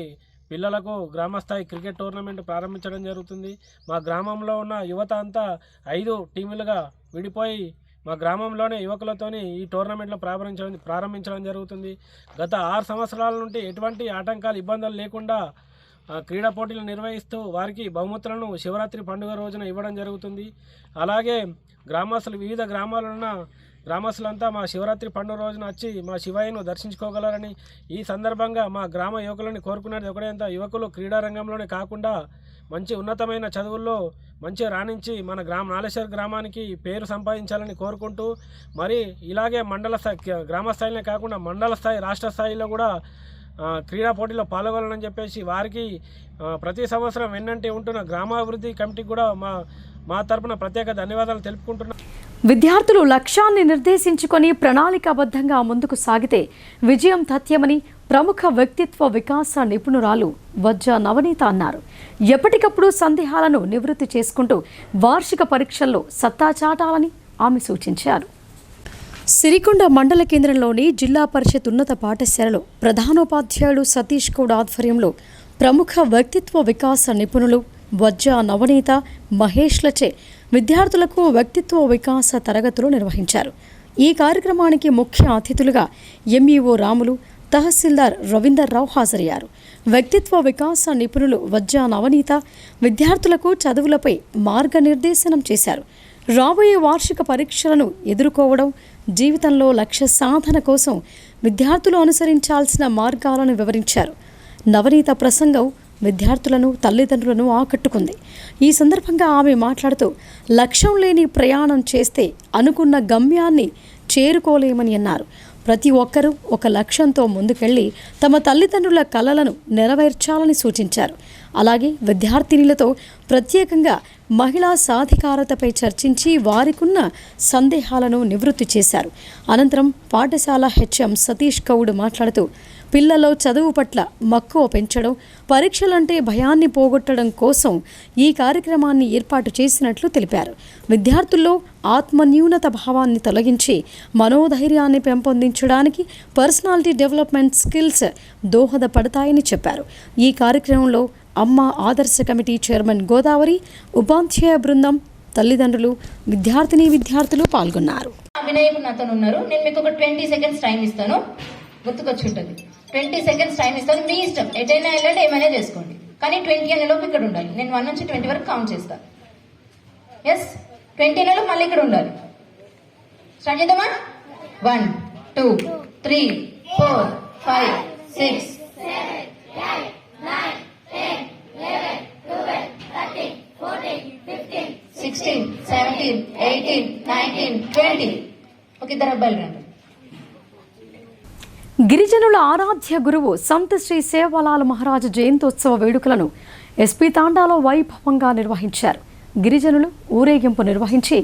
పిల్లలకు గ్రామస్థాయి క్రికెట్ టోర్నమెంట్ ప్రారంభించడం జరుగుతుంది. మా గ్రామంలో ఉన్న యువత అంతా 5 టీములుగా విడిపోయి మా గ్రామంలోనే యువకులతోని ఈ టోర్నమెంట్లో ప్రారంభించడం జరుగుతుంది. గత 6 సంవత్సరాల నుండి ఎటువంటి ఆటంకాలు, ఇబ్బందులు లేకుండా క్రీడా పోటీలు నిర్వహిస్తూ వారికి బహుమతులను శివరాత్రి పండుగ రోజున ఇవ్వడం జరుగుతుంది. అలాగే గ్రామస్తులు, వివిధ గ్రామాలలో ఉన్న గ్రామస్తులంతా మా శివరాత్రి పండుగ రోజున వచ్చి మా శివయ్యను దర్శించుకోగలరని ఈ సందర్భంగా మా గ్రామ యువకులని కోరుకునేది ఒకటేంత, యువకులు క్రీడారంగంలోనే కాకుండా మంచి ఉన్నతమైన చదువుల్లో మంచిగా రాణించి మన నాలేశ్వర గ్రామానికి పేరు సంపాదించాలని కోరుకుంటూ, మరి ఇలాగే మండల స్థాయి, గ్రామ స్థాయిలోనే కాకుండా మండల స్థాయి, రాష్ట్ర స్థాయిలో కూడా క్రీడా పోటీలో పాల్గొనాలని చెప్పేసి వారికి ప్రతి సంవత్సరం వెన్నంటి ఉంటున్న గ్రామాభివృద్ధి కమిటీకి కూడా మా తరపున ప్రత్యేక ధన్యవాదాలు తెలుపుకుంటున్నాం. విద్యార్థులు లక్ష్యాన్ని నిర్దేశించుకొని ప్రణాళికాబద్ధంగా ముందుకు సాగితే విజయం తథ్యమని ప్రముఖ వ్యక్తిత్వ వికాస నిపుణురాలు వజ్జ నవనీత అన్నారు. ఎప్పటికప్పుడు సందేహాలను నివృత్తి చేసుకుంటూ వార్షిక పరీక్షల్లో సత్తా చాటాలని ఆమె సూచించారు. సిరికొండ మండల కేంద్రంలోని జిల్లా పరిషత్ ఉన్నత పాఠశాలలో ప్రధానోపాధ్యాయుడు సతీష్ గౌడ్ ఆధ్వర్యంలో ప్రముఖ వ్యక్తిత్వ వికాస నిపుణులు వజ్జ నవనీత, మహేష్లచే విద్యార్థులకు వ్యక్తిత్వ వికాస తరగతులు నిర్వహించారు. ఈ కార్యక్రమానికి ముఖ్య అతిథులుగా ఎంఈఓ రాములు, తహసీల్దార్ రవీందర్రావు హాజరయ్యారు. వ్యక్తిత్వ వికాస నిపుణులు వజ్జ నవనీత విద్యార్థులకు చదువులపై మార్గనిర్దేశనం చేశారు. రాబోయే వార్షిక పరీక్షలను ఎదుర్కోవడం, జీవితంలో లక్ష్య సాధన కోసం విద్యార్థులు అనుసరించాల్సిన మార్గాలను వివరించారు. నవనీత ప్రసంగం విద్యార్థులను, తల్లిదండ్రులను ఆకట్టుకుంది. ఈ సందర్భంగా ఆమె మాట్లాడుతూ లక్ష్యం లేని ప్రయాణం చేస్తే అనుకున్న గమ్యాన్ని చేరుకోలేమని అన్నారు. ప్రతి ఒక్కరూ ఒక లక్ష్యంతో ముందుకెళ్లి తమ తల్లిదండ్రుల కలలను నెరవేర్చాలని సూచించారు. అలాగే విద్యార్థినులతో ప్రత్యేకంగా మహిళా సాధికారతపై చర్చించి వారికున్న సందేహాలను నివృత్తి చేశారు. అనంతరం పాఠశాల హెచ్ఎం సతీష్ గౌడ్ మాట్లాడుతూ పిల్లల్లో చదువు పట్ల మక్కువ పెంచడం, పరీక్షలంటే భయాన్ని పోగొట్టడం కోసం ఈ కార్యక్రమాన్ని ఏర్పాటు చేసినట్లు తెలిపారు. విద్యార్థుల్లో ఆత్మన్యూనత భావాన్ని తొలగించి మనోధైర్యాన్ని పెంపొందించడానికి పర్సనాలిటీ డెవలప్మెంట్ స్కిల్స్ దోహదపడతాయని చెప్పారు. ఈ కార్యక్రమంలో అమ్మ ఆదర్శ కమిటీ చైర్మన్ గోదావరి, ఉపాధ్యాయ బృందం, తల్లిదండ్రులు, విద్యార్థులు పాల్గొన్నారు. వినాయకుడు నాతో ఉన్నారు. నేను మీకు ఒక 20 seconds టైం ఇస్తాను, గుర్తుకొచ్చి ఉంటుంది. 20 seconds టైం ఇస్తాను, మీ ఇష్టం, ఎటైనా వెళ్ళండి, ఏమైనా చేసుకోండి, కానీ 20 అనేలోపు ఇక్కడ ఉండాలి. నేను 1 నుంచి 20 వరకు కౌంట్ చేస్తాను. ఎస్, 20 అనేలోపు మళ్ళీ ఇక్కడ ఉండాలి. స్టార్ట్ చేద్దామా? 1 2 3 4 5 6 7 8 9 10 11 12 13 14 15 16 17 18 19 20. ఒక ఇద్దరు అబ్బాయిలు రండి. గిరిజనుల ఆరాధ్య గురువు సంత్ శ్రీ సేవాలాల్ మహారాజ్ జయంతోత్సవ వేడుకలను ఎస్పీ తాండాలో వైభవంగా నిర్వహించారు. గిరిజనులు ఊరేగింపు నిర్వహించి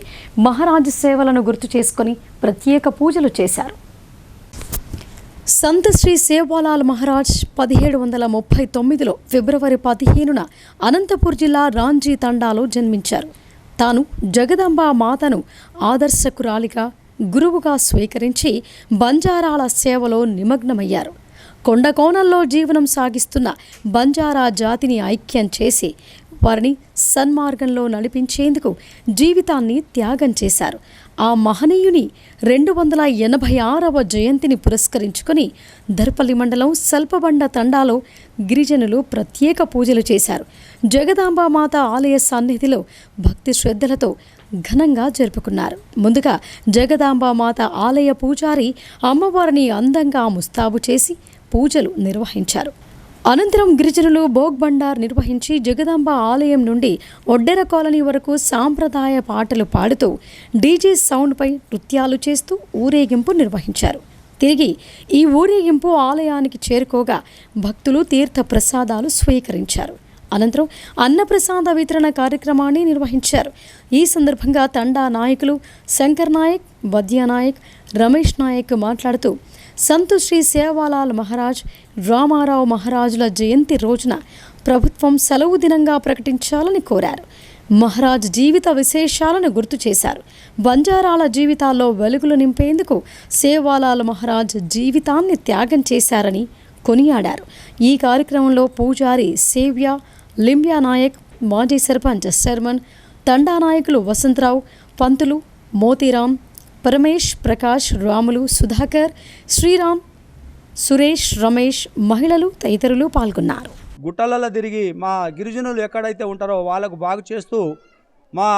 మహారాజ్ సేవలను గుర్తు చేసుకుని ప్రత్యేక పూజలు చేశారు. సంత్ శ్రీ సేవాలాల్ మహారాజ్ 1739లో ఫిబ్రవరి 15న అనంతపూర్ జిల్లా రాంజీ తండాలో జన్మించారు. తాను జగదంబ మాతను ఆదర్శకురాలిగా, గురువుగా స్వీకరించి బంజారాల సేవలో నిమగ్నమయ్యారు. కొండ కోణంలో జీవనం సాగిస్తున్న బంజారా జాతిని ఐక్యం చేసి వారిని సన్మార్గంలో నడిపించేందుకు జీవితాన్ని త్యాగం చేశారు. ఆ మహనీయుని 286వ జయంతిని పురస్కరించుకొని దర్పల్లి మండలం సల్పబండ తండాలో గిరిజనులు ప్రత్యేక పూజలు చేశారు. జగదాంబామాత ఆలయ సన్నిధిలో భక్తి శ్రద్ధలతో ఘనంగా జరుపుకున్నారు. ముందుగా జగదాంబామాత ఆలయ పూజారి అమ్మవారిని అందంగా ముస్తాబు చేసి పూజలు నిర్వహించారు. అనంతరం గిరిజనులు భోగ్ బండార్ నిర్వహించి జగదాంబ ఆలయం నుండి ఒడ్డెర కాలనీ వరకు సాంప్రదాయ పాటలు పాడుతూ డీజే సౌండ్పై నృత్యాలు చేస్తూ ఊరేగింపు నిర్వహించారు. తిరిగి ఈ ఊరేగింపు ఆలయానికి చేరుకోగా భక్తులు తీర్థ ప్రసాదాలు స్వీకరించారు. అనంతరం అన్నప్రసాద వితరణ కార్యక్రమాన్ని నిర్వహించారు. ఈ సందర్భంగా తండా నాయకులు శంకర్ నాయక్, వద్యా నాయక్, రమేష్ నాయక్ మాట్లాడుతూ సంతు శ్రీ సేవాలాల్ మహారాజ్, రామారావు మహారాజుల జయంతి రోజున ప్రభుత్వం సెలవు దినంగా ప్రకటించాలని కోరారు. మహారాజ్ జీవిత విశేషాలను గుర్తు చేశారు. బంజారాల జీవితాల్లో వెలుగులు నింపేందుకు సేవాలాల్ మహారాజ్ జీవితాన్ని త్యాగం చేశారని కొనియాడారు. ఈ కార్యక్రమంలో పూజారి సేవ్య, లింబ్యా నాయక్, మాజీ సర్పంచ్ శర్మన్, తండా నాయకులు వసంతరావు, పంతులు, మోతీరాం, పరమేష్, ప్రకాష్, రాములు, సుధాకర్, శ్రీరామ్, సురేష్, రమేష్, మహిళలు తదితరులు పాల్గొన్నారు. గుట్టలలో తిరిగి మా గిరిజనులు ఎక్కడైతే ఉంటారో వాళ్ళకు బాగు చేస్తూ మా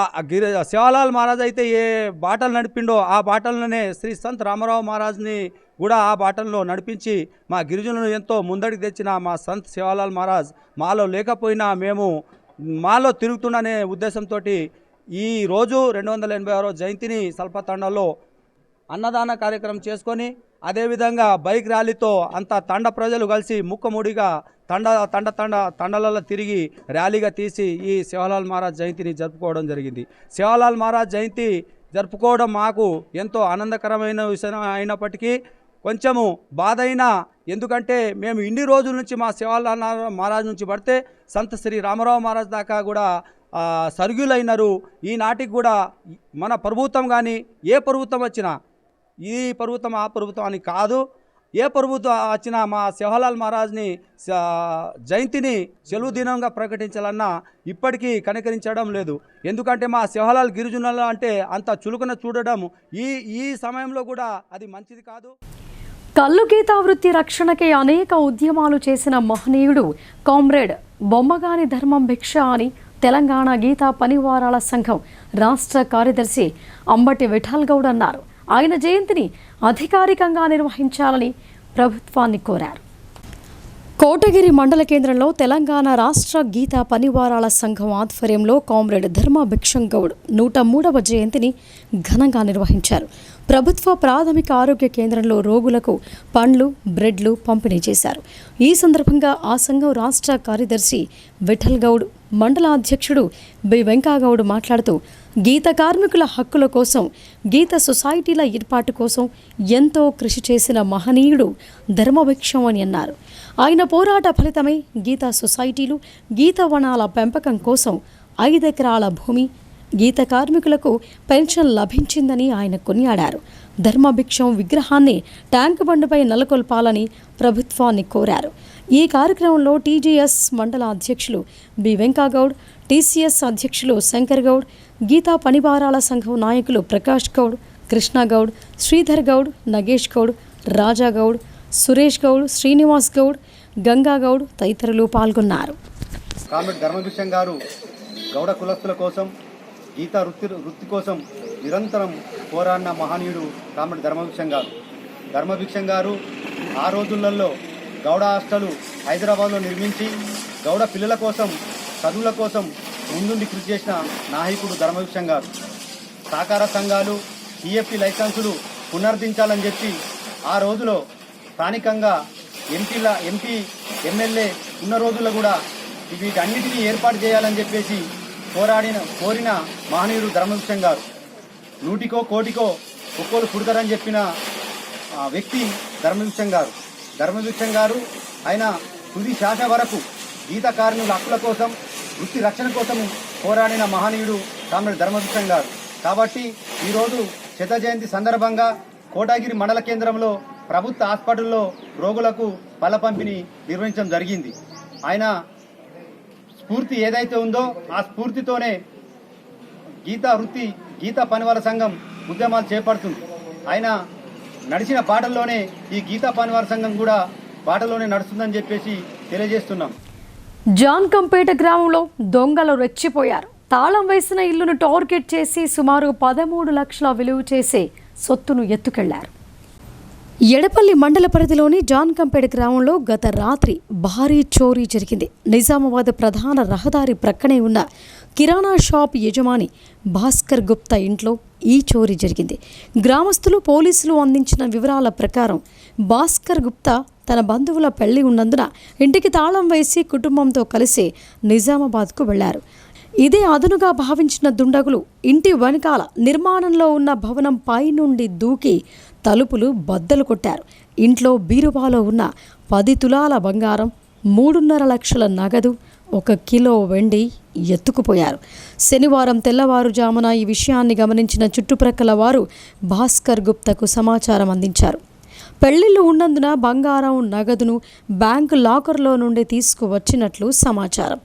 సేవాలాల్ మహారాజ్ అయితే ఏ బాటలు నడిపిండో ఆ బాటలనే శ్రీ సంత్ రామారావు మహారాజ్ని కూడా ఆ బాటల్లో నడిపించి మా గిరిజనులను ఎంతో ముందడికి తెచ్చిన మా సంత్ సేవాలాల్ మహారాజ్ మాలో లేకపోయినా మేము మాలో తిరుగుతుండనే ఉద్దేశంతో ఈరోజు 286వ జయంతిని సల్పతండలో అన్నదాన కార్యక్రమం చేసుకొని అదేవిధంగా బైక్ ర్యాలీతో అంతా తండ ప్రజలు కలిసి ముక్కముడిగా తండలలో తిరిగి ర్యాలీగా తీసి ఈ సేవాలాల్ మహారాజ్ జయంతిని జరుపుకోవడం జరిగింది. సేవాలాల్ మహారాజ్ జయంతి జరుపుకోవడం మాకు ఎంతో ఆనందకరమైన విషయం అయినప్పటికీ కొంచెము బాధ అయినా, ఎందుకంటే మేము ఇన్ని రోజుల నుంచి మా సేవాలాల్ మహారాజ్ నుంచి పడితే సంత్ శ్రీ రామారావు మహారాజ్ దాకా కూడా సర్గ్యులైనరు. ఈనాటికి కూడా మన ప్రభుత్వం కానీ ఏ ప్రభుత్వం వచ్చినా ఈ ప్రభుత్వం ఆ ప్రభుత్వం అని కాదు, ఏ ప్రభుత్వం వచ్చినా మా సేవాలాల్ మహారాజ్ని జయంతిని సెలవు దినంగా ప్రకటించాలన్నా ఇప్పటికీ కనికరించడం లేదు. ఎందుకంటే మా సేవాలాల్ గిరిజనులు అంటే అంత చులుకన చూడడం ఈ సమయంలో కూడా అది మంచిది కాదు. కల్లు గీతా వృత్తి రక్షణకి అనేక ఉద్యమాలు చేసిన మహనీయుడు కామ్రేడ్ బొమ్మగాని ధర్మం భిక్ష అని తెలంగాణ గీతా పనివారాల సంఘం రాష్ట్ర కార్యదర్శి అంబటి విఠల్ గౌడ్ అన్నారు. ఆయన జయంతిని అధికారికంగా నిర్వహించాలని ప్రభుత్వాన్ని కోరారు. కోటగిరి మండల కేంద్రంలో తెలంగాణ రాష్ట్ర గీతా పనివారాల సంఘం ఆధ్వర్యంలో కామ్రేడ్ ధర్మ భిక్షం గౌడ్ 103వ జయంతిని ఘనంగా నిర్వహించారు. ప్రభుత్వ ప్రాథమిక ఆరోగ్య కేంద్రంలో రోగులకు పండ్లు, బ్రెడ్లు పంపిణీ చేశారు. ఈ సందర్భంగా ఆ సంఘం రాష్ట్ర కార్యదర్శి విఠల్ గౌడ్, మండల అధ్యక్షుడు బి వెంకాగౌడ్ మాట్లాడుతూ గీత కార్మికుల హక్కుల కోసం, గీత సొసైటీల ఏర్పాటు కోసం ఎంతో కృషి చేసిన మహనీయుడు ధర్మభిక్షం అని అన్నారు. ఆయన పోరాట ఫలితమే గీతా సొసైటీలు, గీత వనాల పెంపకం కోసం 5 ఎకరాల భూమి, గీత కార్మికులకు పెన్షన్ లభించిందని ఆయన కొనియాడారు. ధర్మభిక్షం విగ్రహాన్ని ట్యాంక్ బండ్పై నెలకొల్పాలని ప్రభుత్వాన్ని కోరారు. ఈ కార్యక్రమంలో టీజీఎస్ మండల అధ్యక్షులు బి వెంకాగౌడ్, టీసీఎస్ అధ్యక్షులు శంకర్ గౌడ్, గీతా పనివారాల సంఘం నాయకులు ప్రకాష్ గౌడ్, కృష్ణగౌడ్, శ్రీధర్ గౌడ్, నగేష్ గౌడ్, రాజా గౌడ్, సురేష్ గౌడ్, శ్రీనివాస్ గౌడ్, గంగా గౌడ్ తదితరులు పాల్గొన్నారు. కామ్రేడ్ ధర్మభిక్షం గారు గౌడ కులస్తుల కోసం, గీతా వృత్తి కోసం నిరంతరం పోరాడిన మహనీయుడు కామ్రేడ్ ధర్మభిక్షం గారు. ధర్మభిక్షం గారు ఆ రోజులలో గౌడ హాస్టలు హైదరాబాద్లో నిర్మించి గౌడ పిల్లల కోసం, చదువుల కోసం ముందుండి కృషి చేసిన నాయకుడు ధర్మభిక్షం గారు. సహకార సంఘాలు, టీఎఫ్టీ లైసెన్సులు పునరుద్ధరించాలని చెప్పి ఆ రోజులో స్థానికంగా ఎంపీ ఎమ్మెల్యే ఉన్న రోజుల్లో కూడా వీటన్నిటినీ ఏర్పాటు చేయాలని చెప్పేసి కోరిన మహనీయుడు ధర్మభిక్షం గారు. 100కో కోటికో ఒక్కోలు పుడతారని చెప్పిన వ్యక్తి ధర్మభిక్షం గారు. ధర్మభిక్షం గారు ఆయన తుది శ్వాస వరకు గీత కార్మికుల హక్కుల కోసం, వృత్తి రక్షణ కోసం పోరాడిన మహనీయుడు కామ్రేడ్ ధర్మభిక్షం గారు. కాబట్టి ఈరోజు శత జయంతి సందర్భంగా కోటగిరి మండల కేంద్రంలో ప్రభుత్వ హాస్పిటల్లో రోగులకు పళ్ళ పంపిణీ నిర్వహించడం జరిగింది. ఆయన స్ఫూర్తి ఏదైతే ఉందో ఆ స్ఫూర్తితోనే గీతా పనివాళ్ళ సంఘం ఉద్యమాలు చేపడుతుంది. ఆయన నడిచిన బాటల్లోనే ఈ గీతా పనివాళ్ళ సంఘం కూడా బాటలోనే నడుస్తుందని చెప్పేసి తెలియజేస్తున్నాం. జాన్కంపేట గ్రామంలో దొంగలు రెచ్చిపోయారు. తాళం వేసిన ఇల్లును టార్గెట్ చేసి సుమారు 13 లక్షల విలువ చేసే సొత్తును ఎత్తుకెళ్లారు. ఎడపల్లి మండల పరిధిలోని జాన్కంపేట గ్రామంలో గత రాత్రి భారీ చోరీ జరిగింది. నిజామాబాద్ ప్రధాన రహదారి ప్రక్కనే ఉన్న కిరాణా షాప్ యజమాని భాస్కర్ గుప్తా ఇంట్లో ఈ చోరీ జరిగింది. గ్రామస్తులు పోలీసులు అందించిన వివరాల ప్రకారం భాస్కర్ గుప్తా తన బంధువుల పెళ్లి ఉన్నందున ఇంటికి తాళం వేసి కుటుంబంతో కలిసి నిజామాబాద్కు వెళ్లారు. ఇదే అదునుగా భావించిన దుండగులు ఇంటి వెనకాల నిర్మాణంలో ఉన్న భవనం పై నుండి దూకి తలుపులు బద్దలు కొట్టారు. ఇంట్లో బీరువాలో ఉన్న 10 తులాల బంగారం, 3.5 లక్షల నగదు, 1 కిలో వెండి ఎత్తుకుపోయారు. శనివారం తెల్లవారుజామున ఈ విషయాన్ని గమనించిన చుట్టుప్రక్కల వారు భాస్కర్ గుప్తాకు సమాచారం అందించారు. పెళ్లిళ్ళు ఉన్నందున బంగారం, నగదును బ్యాంకు లాకర్లో నుండి తీసుకువచ్చినట్లు సమాచారం.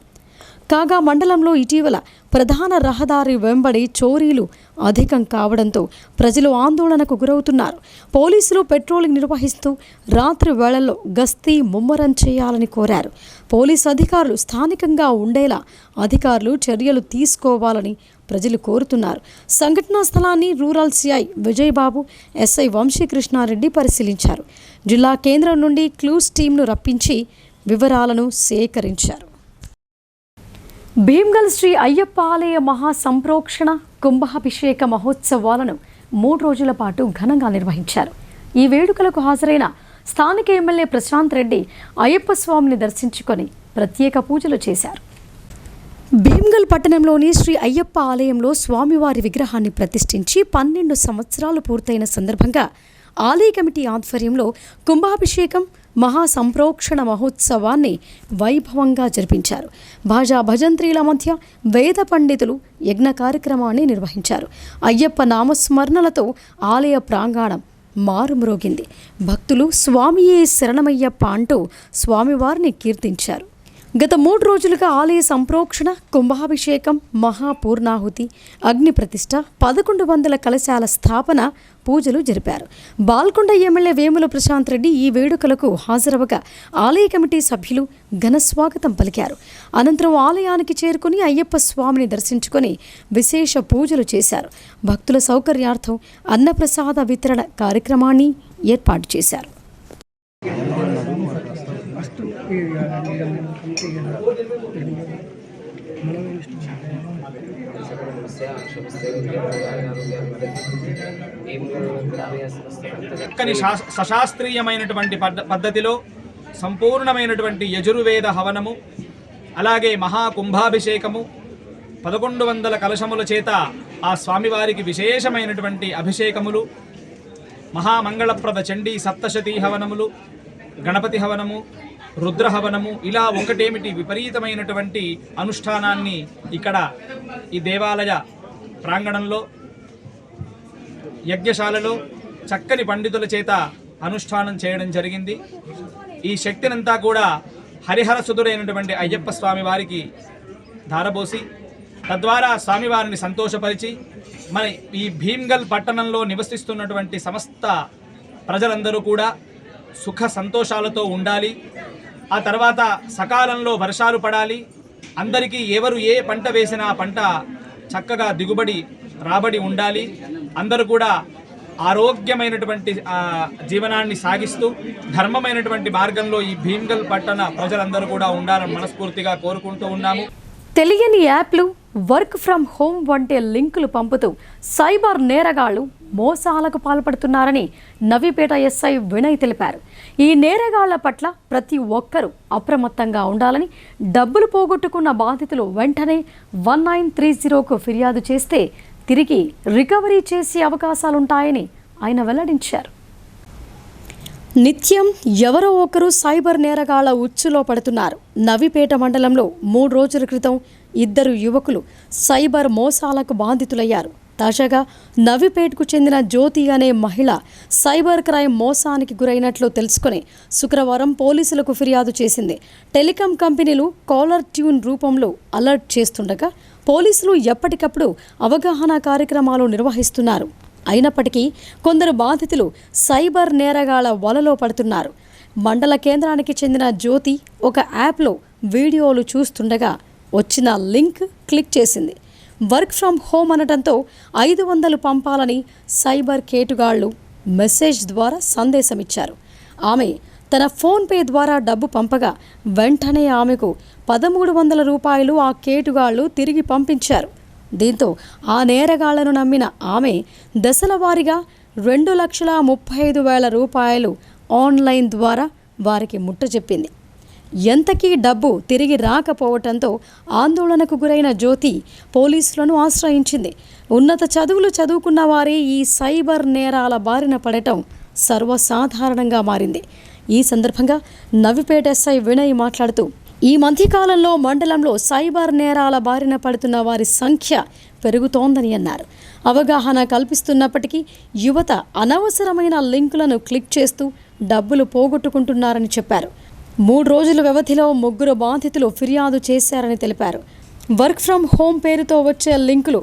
కాగా మండలంలో ఇటీవల ప్రధాన రహదారి వెంబడి చోరీలు అధికం కావడంతో ప్రజలు ఆందోళనకు గురవుతున్నారు. పోలీసులు పెట్రోలింగ్ నిర్వహిస్తూ రాత్రి వేళల్లో గస్తీ ముమ్మరం చేయాలని కోరారు. పోలీసు అధికారులు స్థానికంగా ఉండేలా అధికారులు చర్యలు తీసుకోవాలని ప్రజలు కోరుతున్నారు. సంఘటనా స్థలాన్ని rural CI Vijaya Babu, SI Vamsi Krishna Reddy పరిశీలించారు. జిల్లా కేంద్రం నుండి క్లూస్ టీంను రప్పించి వివరాలను సేకరించారు. భీమ్గల్ శ్రీ అయ్యప్ప ఆలయ మహా సంప్రోక్షణ కుంభాభిషేక మహోత్సవాలను 3 రోజుల పాటు ఘనంగా నిర్వహించారు. ఈ వేడుకలకు హాజరైన స్థానిక ఎమ్మెల్యే ప్రశాంత్ రెడ్డి అయ్యప్ప స్వామిని దర్శించుకొని ప్రత్యేక పూజలు చేశారు. భీమ్గల్ పట్టణంలోని శ్రీ అయ్యప్ప ఆలయంలో స్వామివారి విగ్రహాన్ని ప్రతిష్ఠించి 12 సంవత్సరాలు పూర్తయిన సందర్భంగా ఆలయ కమిటీ ఆధ్వర్యంలో కుంభాభిషేకం మహా సంప్రోక్షణ మహోత్సవాన్ని వైభవంగా జరిపించారు. భాజా భజంత్రీల మధ్య వేద పండితులు యజ్ఞ కార్యక్రమాన్ని నిర్వహించారు. అయ్యప్ప నామస్మరణలతో ఆలయ ప్రాంగణం మారుమ్రోగింది. భక్తులు స్వామియే శరణమయ్యప్ప అంటూ స్వామివారిని కీర్తించారు. గత 3 రోజులుగా ఆలయ సంప్రోక్షణ, కుంభాభిషేకం, మహాపూర్ణాహుతి, అగ్ని ప్రతిష్ఠ, 1100 కలశాల స్థాపన, పూజలు జరిపారు. బాల్కొండ ఎమ్మెల్యే వేముల ప్రశాంత్ రెడ్డి ఈ వేడుకలకు హాజరవగా ఆలయ కమిటీ సభ్యులు ఘన స్వాగతం పలికారు. అనంతరం ఆలయానికి చేరుకుని అయ్యప్ప స్వామిని దర్శించుకొని విశేష పూజలు చేశారు. భక్తుల సౌకర్యార్థం అన్నప్రసాద వితరణ కార్యక్రమాన్ని ఏర్పాటు చేశారు. చక్కని సశాస్త్రీయమైనటువంటి పద్ధతిలో సంపూర్ణమైనటువంటి యజుర్వేద హవనము, అలాగే మహాకుంభాభిషేకము, 1100 కలశముల చేత ఆ స్వామివారికి విశేషమైనటువంటి అభిషేకములు, మహామంగళప్రద చండీ సప్తశతీ హవనములు, గణపతి హవనము, రుద్రహవనము, ఇలా ఒకటేమిటి విపరీతమైనటువంటి అనుష్ఠానాన్ని ఇక్కడ ఈ దేవాలయ ప్రాంగణంలో యజ్ఞశాలలో చక్కని పండితుల చేత అనుష్ఠానం చేయడం జరిగింది. ఈ శక్తినంతా కూడా హరిహర సుధుడైనటువంటి అయ్యప్ప స్వామి వారికి ధారబోసి తద్వారా స్వామివారిని సంతోషపరిచి మన ఈ భీమ్గల్ పట్టణంలో నివసిస్తున్నటువంటి సమస్త ప్రజలందరూ కూడా సుఖ సంతోషాలతో ఉండాలి. ఆ తర్వాత సకాలంలో వర్షాలు పడాలి. అందరికీ ఎవరు ఏ పంట వేసినా ఆ పంట చక్కగా దిగుబడి రాబడి ఉండాలి. అందరూ కూడా ఆరోగ్యమైనటువంటి జీవనాన్ని సాగిస్తూ ధర్మమైనటువంటి మార్గంలో ఈ భీమ్గల్ పట్టణ ప్రజలందరూ కూడా ఉండాలని మనస్ఫూర్తిగా కోరుకుంటూ ఉన్నాము. తెలియని యాప్లు, వర్క్ ఫ్రం హోమ్ వంటి లింకులు పంపుతూ సైబర్ నేరగాళ్లు మోసాలకు పాల్పడుతున్నారని నవీపేట ఎస్ఐ వినయ్ తెలిపారు. ఈ నేరగాళ్ల పట్ల ప్రతి ఒక్కరూ అప్రమత్తంగా ఉండాలని, డబ్బులు పోగొట్టుకున్న బాధితులు వెంటనే 1930కు ఫిర్యాదు చేస్తే తిరిగి రికవరీ చేసే అవకాశాలుంటాయని ఆయన వెల్లడించారు. నిత్యం ఎవరో ఒకరు సైబర్ నేరగాళ్ల ఉచ్చులో పడుతున్నారు. నవీపేట మండలంలో 3 రోజుల క్రితం 2 యువకులు సైబర్ మోసాలకు బాధితులయ్యారు. తాజాగా నవిపేట్కు చెందిన జ్యోతి అనే మహిళ సైబర్ క్రైమ్ మోసానికి గురైనట్లు తెలుసుకుని శుక్రవారం పోలీసులకు ఫిర్యాదు చేసింది. టెలికాం కంపెనీలు కాలర్ ట్యూన్ రూపంలో అలర్ట్ చేస్తుండగా పోలీసులు ఎప్పటికప్పుడు అవగాహన కార్యక్రమాలు నిర్వహిస్తున్నారు. అయినప్పటికీ కొందరు బాధితులు సైబర్ నేరగాళ్ల వలలో పడుతున్నారు. మండల కేంద్రానికి చెందిన జ్యోతి ఒక యాప్లో వీడియోలు చూస్తుండగా వచ్చిన లింక్ క్లిక్ చేసింది. వర్క్ ఫ్రమ్ హోమ్ అనడంతో 500 పంపాలని సైబర్ కేటుగాళ్లు మెసేజ్ ద్వారా సందేశం ఇచ్చారు. ఆమె తన ఫోన్పే ద్వారా డబ్బు పంపగా వెంటనే ఆమెకు 1300 రూపాయలు ఆ కేటుగాళ్లు తిరిగి పంపించారు. దీంతో ఆ నేరగాళ్లను నమ్మిన ఆమె దశల వారీగా 2,35,000 రూపాయలు ఆన్లైన్ ద్వారా వారికి ముట్టజెప్పింది. ఎంతకీ డబ్బు తిరిగి రాకపోవటంతో ఆందోళనకు గురైన జ్యోతి పోలీసులను ఆశ్రయించింది. ఉన్నత చదువులు చదువుకున్న వారే ఈ సైబర్ నేరాల బారిన పడటం సర్వసాధారణంగా మారింది. ఈ సందర్భంగా నవిపేట ఎస్ఐ వినయ్ మాట్లాడుతూ ఈ మధ్యకాలంలో మండలంలో సైబర్ నేరాల బారిన పడుతున్న వారి సంఖ్య పెరుగుతోందని అన్నారు. అవగాహన కల్పిస్తున్నప్పటికీ యువత అనవసరమైన లింకులను క్లిక్ చేస్తూ డబ్బులు పోగొట్టుకుంటున్నారని చెప్పారు. 3 రోజుల వ్యవధిలో 3 బాధితులు ఫిర్యాదు చేశారని తెలిపారు. వర్క్ ఫ్రమ్ హోమ్ పేరుతో వచ్చే లింకులు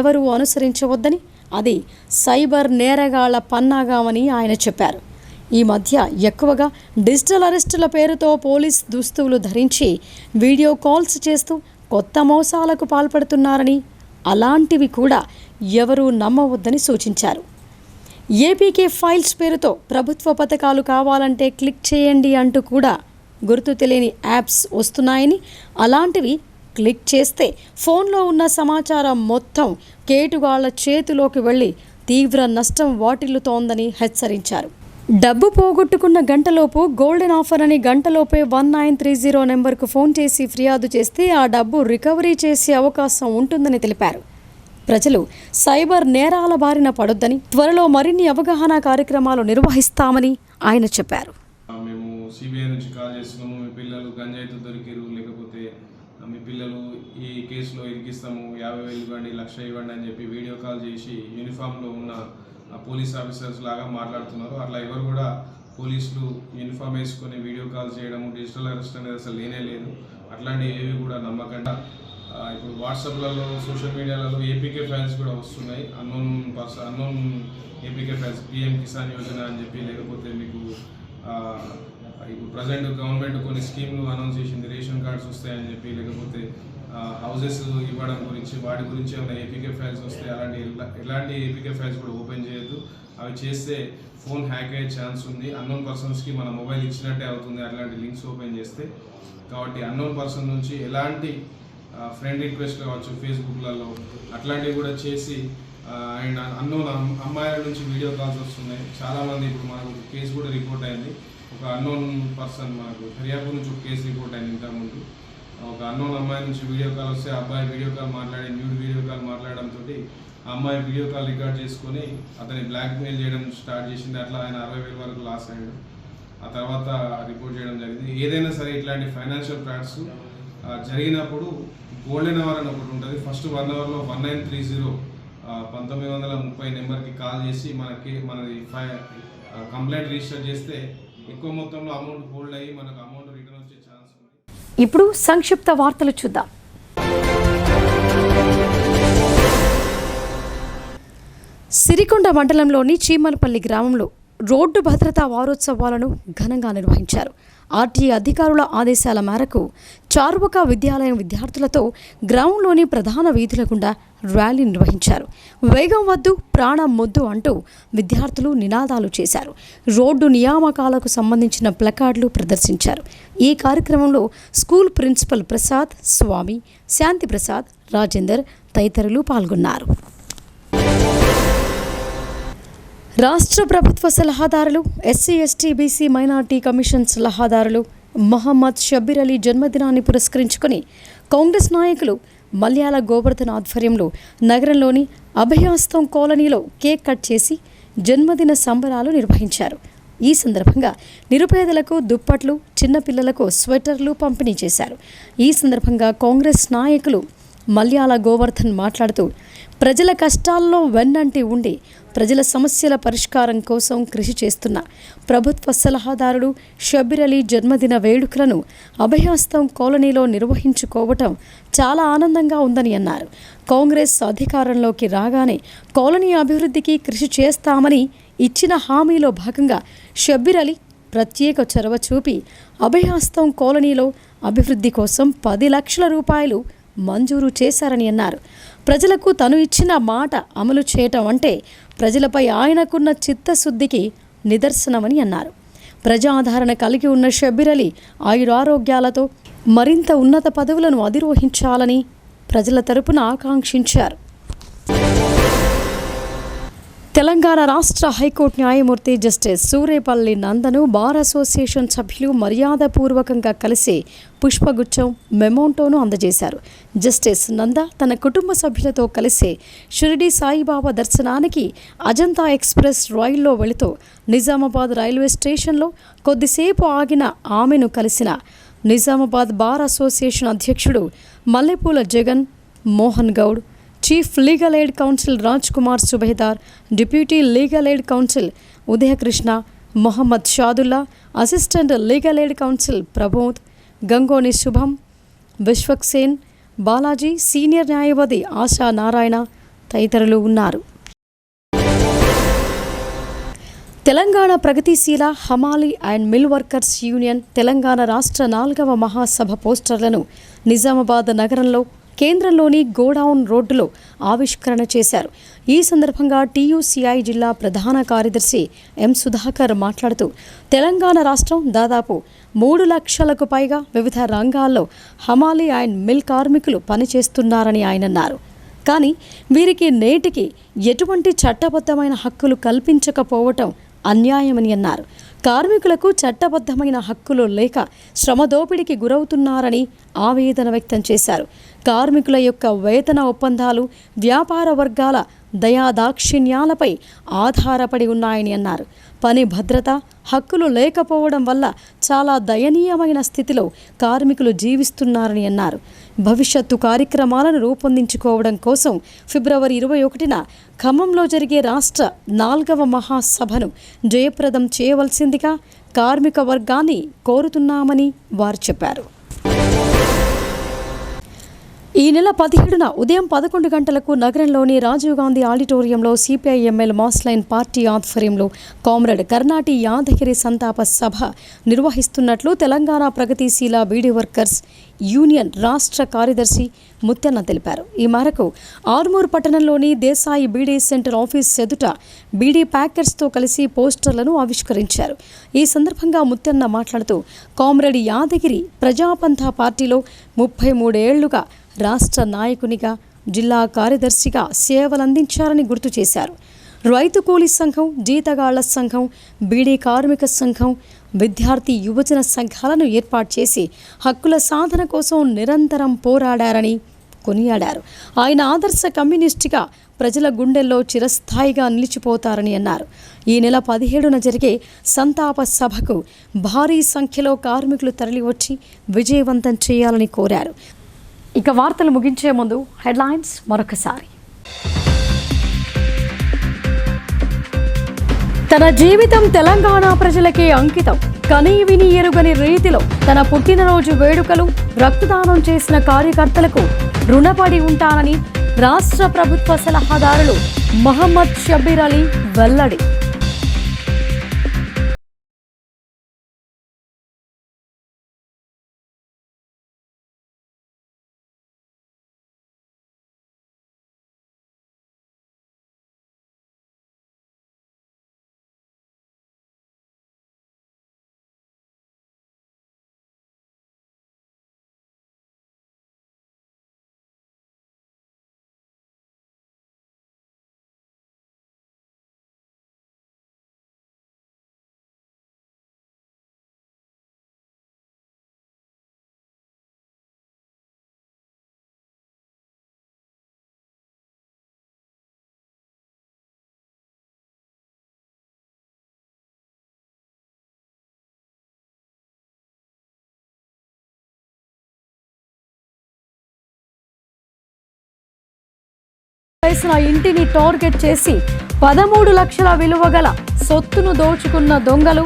ఎవరూ అనుసరించవద్దని, అది సైబర్ నేరగాళ్ల పన్నాగామని ఆయన చెప్పారు. ఈ మధ్య ఎక్కువగా డిజిటల్ అరెస్టుల పేరుతో పోలీస్ దుస్తులు ధరించి వీడియో కాల్స్ చేస్తూ కొత్త మోసాలకు పాల్పడుతున్నారని, అలాంటివి కూడా ఎవరూ నమ్మవద్దని సూచించారు. ఏపీకే ఫైల్స్ పేరుతో ప్రభుత్వ పథకాలు కావాలంటే క్లిక్ చేయండి అంటూ కూడా గుర్తు తెలియని యాప్స్ వస్తున్నాయని, అలాంటివి క్లిక్ చేస్తే ఫోన్లో ఉన్న సమాచారం మొత్తం కేటుగాళ్ల చేతిలోకి వెళ్ళి తీవ్ర నష్టం వాటిల్లుతోందని హెచ్చరించారు. డబ్బు పోగొట్టుకున్న గంటలోపు గోల్డెన్ ఆఫర్ అని గంటలోపే 1930 నెంబర్కు ఫోన్ చేసి ఫిర్యాదు చేస్తే ఆ డబ్బు రికవరీ చేసే అవకాశం ఉంటుందని తెలిపారు. ప్రజలు సైబర్ నేరాల బారిన పడొద్దని, త్వరలో మరిన్ని అవగాహన కార్యక్రమాలు నిర్వహిస్తామని ఆయన చెప్పారు. మేము సిబిఐ నుంచి కాల్ చేస్తున్నాము, మీ పిల్లలు గంజాయితో దొరికిరు, లేకపోతే మీ పిల్లలు ఈ కేసులో ఇరికిస్తాము, 50,000 ఇవ్వండి, 1,00,000 ఇవ్వండి అని చెప్పి వీడియో కాల్ చేసి యూనిఫామ్లో ఉన్న పోలీస్ ఆఫీసర్స్ లాగా మాట్లాడుతున్నారు. అట్లా ఎవరు కూడా పోలీసులు యూనిఫామ్ వేసుకొని వీడియో కాల్ చేయడము, డిజిటల్ అరెస్ట్ అనేది అసలు లేనే లేదు. అట్లాంటివి ఏవి కూడా నమ్మకండి. ఇప్పుడు వాట్సాప్లలో, సోషల్ మీడియాలలో ఏపీకే ఫైల్స్ కూడా వస్తున్నాయి. Unknown APK files, PM Kisan Yojana అని చెప్పి, లేకపోతే మీకు ఇప్పుడు ప్రజెంట్ గవర్నమెంట్ కొన్ని స్కీమ్లు అనౌన్స్ చేసింది, రేషన్ కార్డ్స్ వస్తాయని చెప్పి, లేకపోతే హౌసెస్ ఇవ్వడం గురించి, వాటి గురించి ఏమైనా ఏపీకే ఫైల్స్ వస్తాయి. ఎలాంటి ఏపీకే ఫైల్స్ కూడా ఓపెన్ చేయొద్దు. అవి చేస్తే ఫోన్ హ్యాక్ అయ్యే ఛాన్స్ ఉంది. అన్నోన్ పర్సన్స్కి మన మొబైల్ ఇచ్చినట్టే అవుతుంది అట్లాంటి లింక్స్ ఓపెన్ చేస్తే. కాబట్టి అన్నోన్ పర్సన్ నుంచి ఎలాంటి ఫ్రెండ్ రిక్వెస్ట్ కావచ్చు ఫేస్బుక్లలో, అట్లాంటివి కూడా చేసి, అండ్ అన్నోన్ అమ్మాయిల నుంచి వీడియో కాల్స్ వస్తున్నాయి చాలామంది. ఇప్పుడు మనకు ఒక కేసు కూడా రిపోర్ట్ అయింది. ఒక అన్నోన్ పర్సన్ మనకు హరియాపూర్ నుంచి ఒక కేసు రిపోర్ట్ అయింది ఇంతకుముందు. ఒక అన్నోన్ అమ్మాయి నుంచి వీడియో కాల్ వస్తే అబ్బాయి వీడియో కాల్ మాట్లాడి, న్యూడ్ వీడియో కాల్ మాట్లాడడంతో ఆ అమ్మాయి వీడియో కాల్ రికార్డ్ చేసుకొని అతని బ్లాక్మెయిల్ చేయడం స్టార్ట్ చేసింది. అట్లా ఆయన 60,000 వరకు లాస్ అయ్యాడు. ఆ తర్వాత రిపోర్ట్ చేయడం జరిగింది. ఏదైనా సరే ఇట్లాంటి ఫైనాన్షియల్ ఫ్రాడ్స్ జరిగినప్పుడు గోల్డెన్ అవర్ అని ఒకటి ఉంటుంది. ఫస్ట్ 1 అవర్లో 1930 1930 నెంబర్కి కాల్ చేసి మనది కంప్లైంట్ రిజిస్టర్ చేస్తే ఎక్కువ మొత్తంలో అమౌంట్ హోల్డ్ అయ్యి మనకు అమౌంట్ రిటర్న్ వచ్చే ఛాన్స్ ఉంది. ఇప్పుడు సంక్షిప్త వార్తలు చూద్దాం. సిరికొండ మండలంలోని చీమలపల్లి గ్రామంలో రోడ్డు భద్రతా వారోత్సవాలను ఘనంగా నిర్వహించారు. ఆర్టీఏ అధికారుల ఆదేశాల మేరకు చార్వక విద్యాలయం విద్యార్థులతో గ్రామంలోని ప్రధాన వీధుల గుండా ర్యాలీ నిర్వహించారు. వేగం వద్దు, ప్రాణం ముద్దు అంటూ విద్యార్థులు నినాదాలు చేశారు. రోడ్డు నియామకాలకు సంబంధించిన ప్లకార్డులు ప్రదర్శించారు. ఈ కార్యక్రమంలో స్కూల్ ప్రిన్సిపల్ ప్రసాద్, స్వామి, శాంతి ప్రసాద్, రాజేందర్ తదితరులు పాల్గొన్నారు. రాష్ట్ర ప్రభుత్వ సలహాదారులు, SC, ST, BC, minority commission సలహాదారులు మహమ్మద్ షబ్బీర్ అలీ జన్మదినాన్ని పురస్కరించుకొని కాంగ్రెస్ నాయకులు మల్యాల గోవర్ధన్ ఆధ్వర్యంలో నగరంలోని అభయాస్తం కాలనీలో కేక్ కట్ చేసి జన్మదిన సంబరాలు నిర్వహించారు. ఈ సందర్భంగా నిరుపేదలకు దుప్పట్లు, చిన్నపిల్లలకు స్వెటర్లు పంపిణీ చేశారు. ఈ సందర్భంగా కాంగ్రెస్ నాయకులు మల్యాల గోవర్ధన్ మాట్లాడుతూ ప్రజల కష్టాల్లో వెన్నంటి ఉండి ప్రజల సమస్యల పరిష్కారం కోసం కృషి చేస్తున్న ప్రభుత్వ సలహాదారుడు షబ్బీర్ అలీ జన్మదిన వేడుకలను అభయహస్తం కాలనీలో నిర్వహించుకోవటం చాలా ఆనందంగా ఉందని అన్నారు. కాంగ్రెస్ అధికారంలోకి రాగానే కాలనీ అభివృద్ధికి కృషి చేస్తామని ఇచ్చిన హామీలో భాగంగా షబ్బీర్ అలీ ప్రత్యేక చొరవ చూపి అభయహస్తం కాలనీలో అభివృద్ధి కోసం 10 లక్షల రూపాయలు మంజూరు చేశారని అన్నారు. ప్రజలకు తను ఇచ్చిన మాట అమలు చేయటం అంటే ప్రజలపై ఆయనకున్న చిత్తశుద్ధికి నిదర్శనమని అన్నారు. ప్రజాదరణ కలిగి ఉన్న షబ్బీర్ అలీ ఆయురారోగ్యాలతో మరింత ఉన్నత పదవులను అధిరోహించాలని ప్రజల తరపున ఆకాంక్షించారు. తెలంగాణ రాష్ట్ర హైకోర్టు న్యాయమూర్తి జస్టిస్ సూరేపల్లి నందను బార్ అసోసియేషన్ సభ్యులు మర్యాదపూర్వకంగా కలిసి పుష్పగుచ్చం మెమోంటోను అందజేశారు. జస్టిస్ నంద తన కుటుంబ సభ్యులతో కలిసి షిరిడి సాయిబాబా దర్శనానికి అజంతా ఎక్స్ప్రెస్ రైల్లో వెళుతూ నిజామాబాద్ రైల్వే స్టేషన్లో కొద్దిసేపు ఆగిన ఆమెను కలిసిన నిజామాబాద్ బార్ అసోసియేషన్ అధ్యక్షుడు Mallepula Jagan Mohan Goud, chief legal aid counsel Raj Kumar Subedar, deputy legal aid counsel Udayakrishna, Mohammed Shadulla, assistant legal aid counsel Prabodh, Gangoni Shubham, Vishwaksen, Balaji, senior న్యాయవాది ఆశా నారాయణ తదితరులు ఉన్నారు. తెలంగాణ ప్రగతిశీల హమాలీ and meal workers union Telangana రాష్ట్ర 4వ మహాసభ పోస్టర్లను నిజామాబాద్ నగరంలో కేంద్రంలోని గోడౌన్ రోడ్డులో ఆవిష్కరణ చేశారు. ఈ సందర్భంగా టీయూసీఐ జిల్లా ప్రధాన కార్యదర్శి ఎం సుధాకర్ మాట్లాడుతూ తెలంగాణ రాష్ట్రం దాదాపు 3 లక్షలకు పైగా వివిధ రంగాల్లో హమాలీ అండ్ మిల్ కార్మికులు పనిచేస్తున్నారని ఆయన అన్నారు. కానీ వీరికి నేటికి ఎటువంటి చట్టబద్ధమైన హక్కులు కల్పించకపోవటం అన్యాయమని అన్నారు. కార్మికులకు చట్టబద్ధమైన హక్కులు లేక శ్రమదోపిడికి గురవుతున్నారని ఆవేదన వ్యక్తం చేశారు. కార్మికుల యొక్క వేతన ఒప్పందాలు వ్యాపార వర్గాల దయాదాక్షిణ్యాలపై ఆధారపడి ఉన్నాయని అన్నారు. పని భద్రత, హక్కులు లేకపోవడం వల్ల చాలా దయనీయమైన స్థితిలో కార్మికులు జీవిస్తున్నారని అన్నారు. భవిష్యత్తు కార్యక్రమాలను రూపొందించుకోవడం కోసం ఫిబ్రవరి 21న ఖమ్మంలో జరిగే రాష్ట్ర 4వ మహాసభను జయప్రదం చేయవలసిందిగా కార్మిక వర్గాన్ని కోరుతున్నామని వారు చెప్పారు. ఈ నెల 17న ఉదయం 11 గంటలకు నగరంలోని రాజీవ్ గాంధీ ఆడిటోరియంలో సిపిఐఎంఎల్ మాస్ లైన్ పార్టీ ఆధ్వర్యంలో కామ్రేడ్ కర్ణాటి యాదగిరి సంతాప సభ నిర్వహిస్తున్నట్లు తెలంగాణ ప్రగతిశీల బీడీ వర్కర్స్ యూనియన్ రాష్ట్ర కార్యదర్శి ముత్తెన్న తెలిపారు. ఈ మేరకు ఆర్మూర్ పట్టణంలోని దేశాయి బీడీ సెంటర్ ఆఫీస్ ఎదుట బీడీ ప్యాకర్స్తో కలిసి పోస్టర్లను ఆవిష్కరించారు. ఈ సందర్భంగా ముత్తెన్న మాట్లాడుతూ కామ్రేడ్ యాదగిరి ప్రజాపంథ పార్టీలో 33 ఏళ్లుగా రాష్ట్ర నాయకునిగా, జిల్లా కార్యదర్శిగా సేవలందించారని గుర్తు చేశారు. రైతు కూలీ సంఘం, జీతగాళ్ల సంఘం, బీడీ కార్మిక సంఘం, విద్యార్థి యువజన సంఘాలను ఏర్పాటు చేసి హక్కుల సాధన కోసం నిరంతరం పోరాడారని కొనియాడారు. ఆయన ఆదర్శ కమ్యూనిస్టుగా ప్రజల గుండెల్లో చిరస్థాయిగా నిలిచిపోతారని అన్నారు. ఈ నెల 17న జరిగే సంతాప సభకు భారీ సంఖ్యలో కార్మికులు తరలివచ్చి విజయవంతం చేయాలని కోరారు. ఇక వార్తలు ముగించే ముందు హెడ్లైన్స్ మరొకసారి. తన జీవితం తెలంగాణ ప్రజలకే అంకితం. కనీ విని ఎరుగని రీతిలో తన పుట్టినరోజు వేడుకలు, రక్తదానం చేసిన కార్యకర్తలకు రుణపడి ఉంటానని రాష్ట్ర ప్రభుత్వ సలహాదారులు మహమ్మద్ షబ్బీర్ అలీ వెల్లడి. వేసిన ఇంటిని టార్గెట్ చేసి 13 లక్షల విలువ గల సొత్తును దోచుకున్న దొంగలు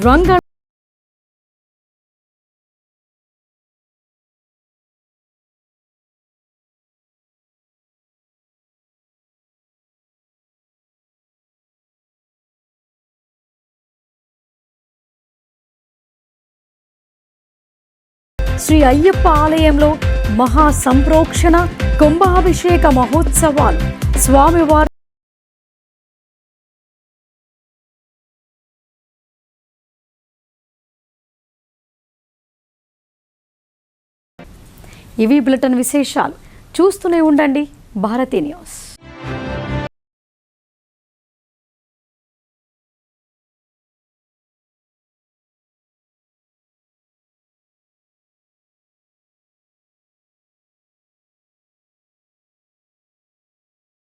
రంగ శ్రీ అయ్యప్ప ఆలయంలో మహా సంప్రోక్షణ కుంభాభిషేక మహోత్సవాలు స్వామివారి ఇవి బులెటిన్ విశేషాలు. చూస్తూనే ఉండండి భారతీ న్యూస్.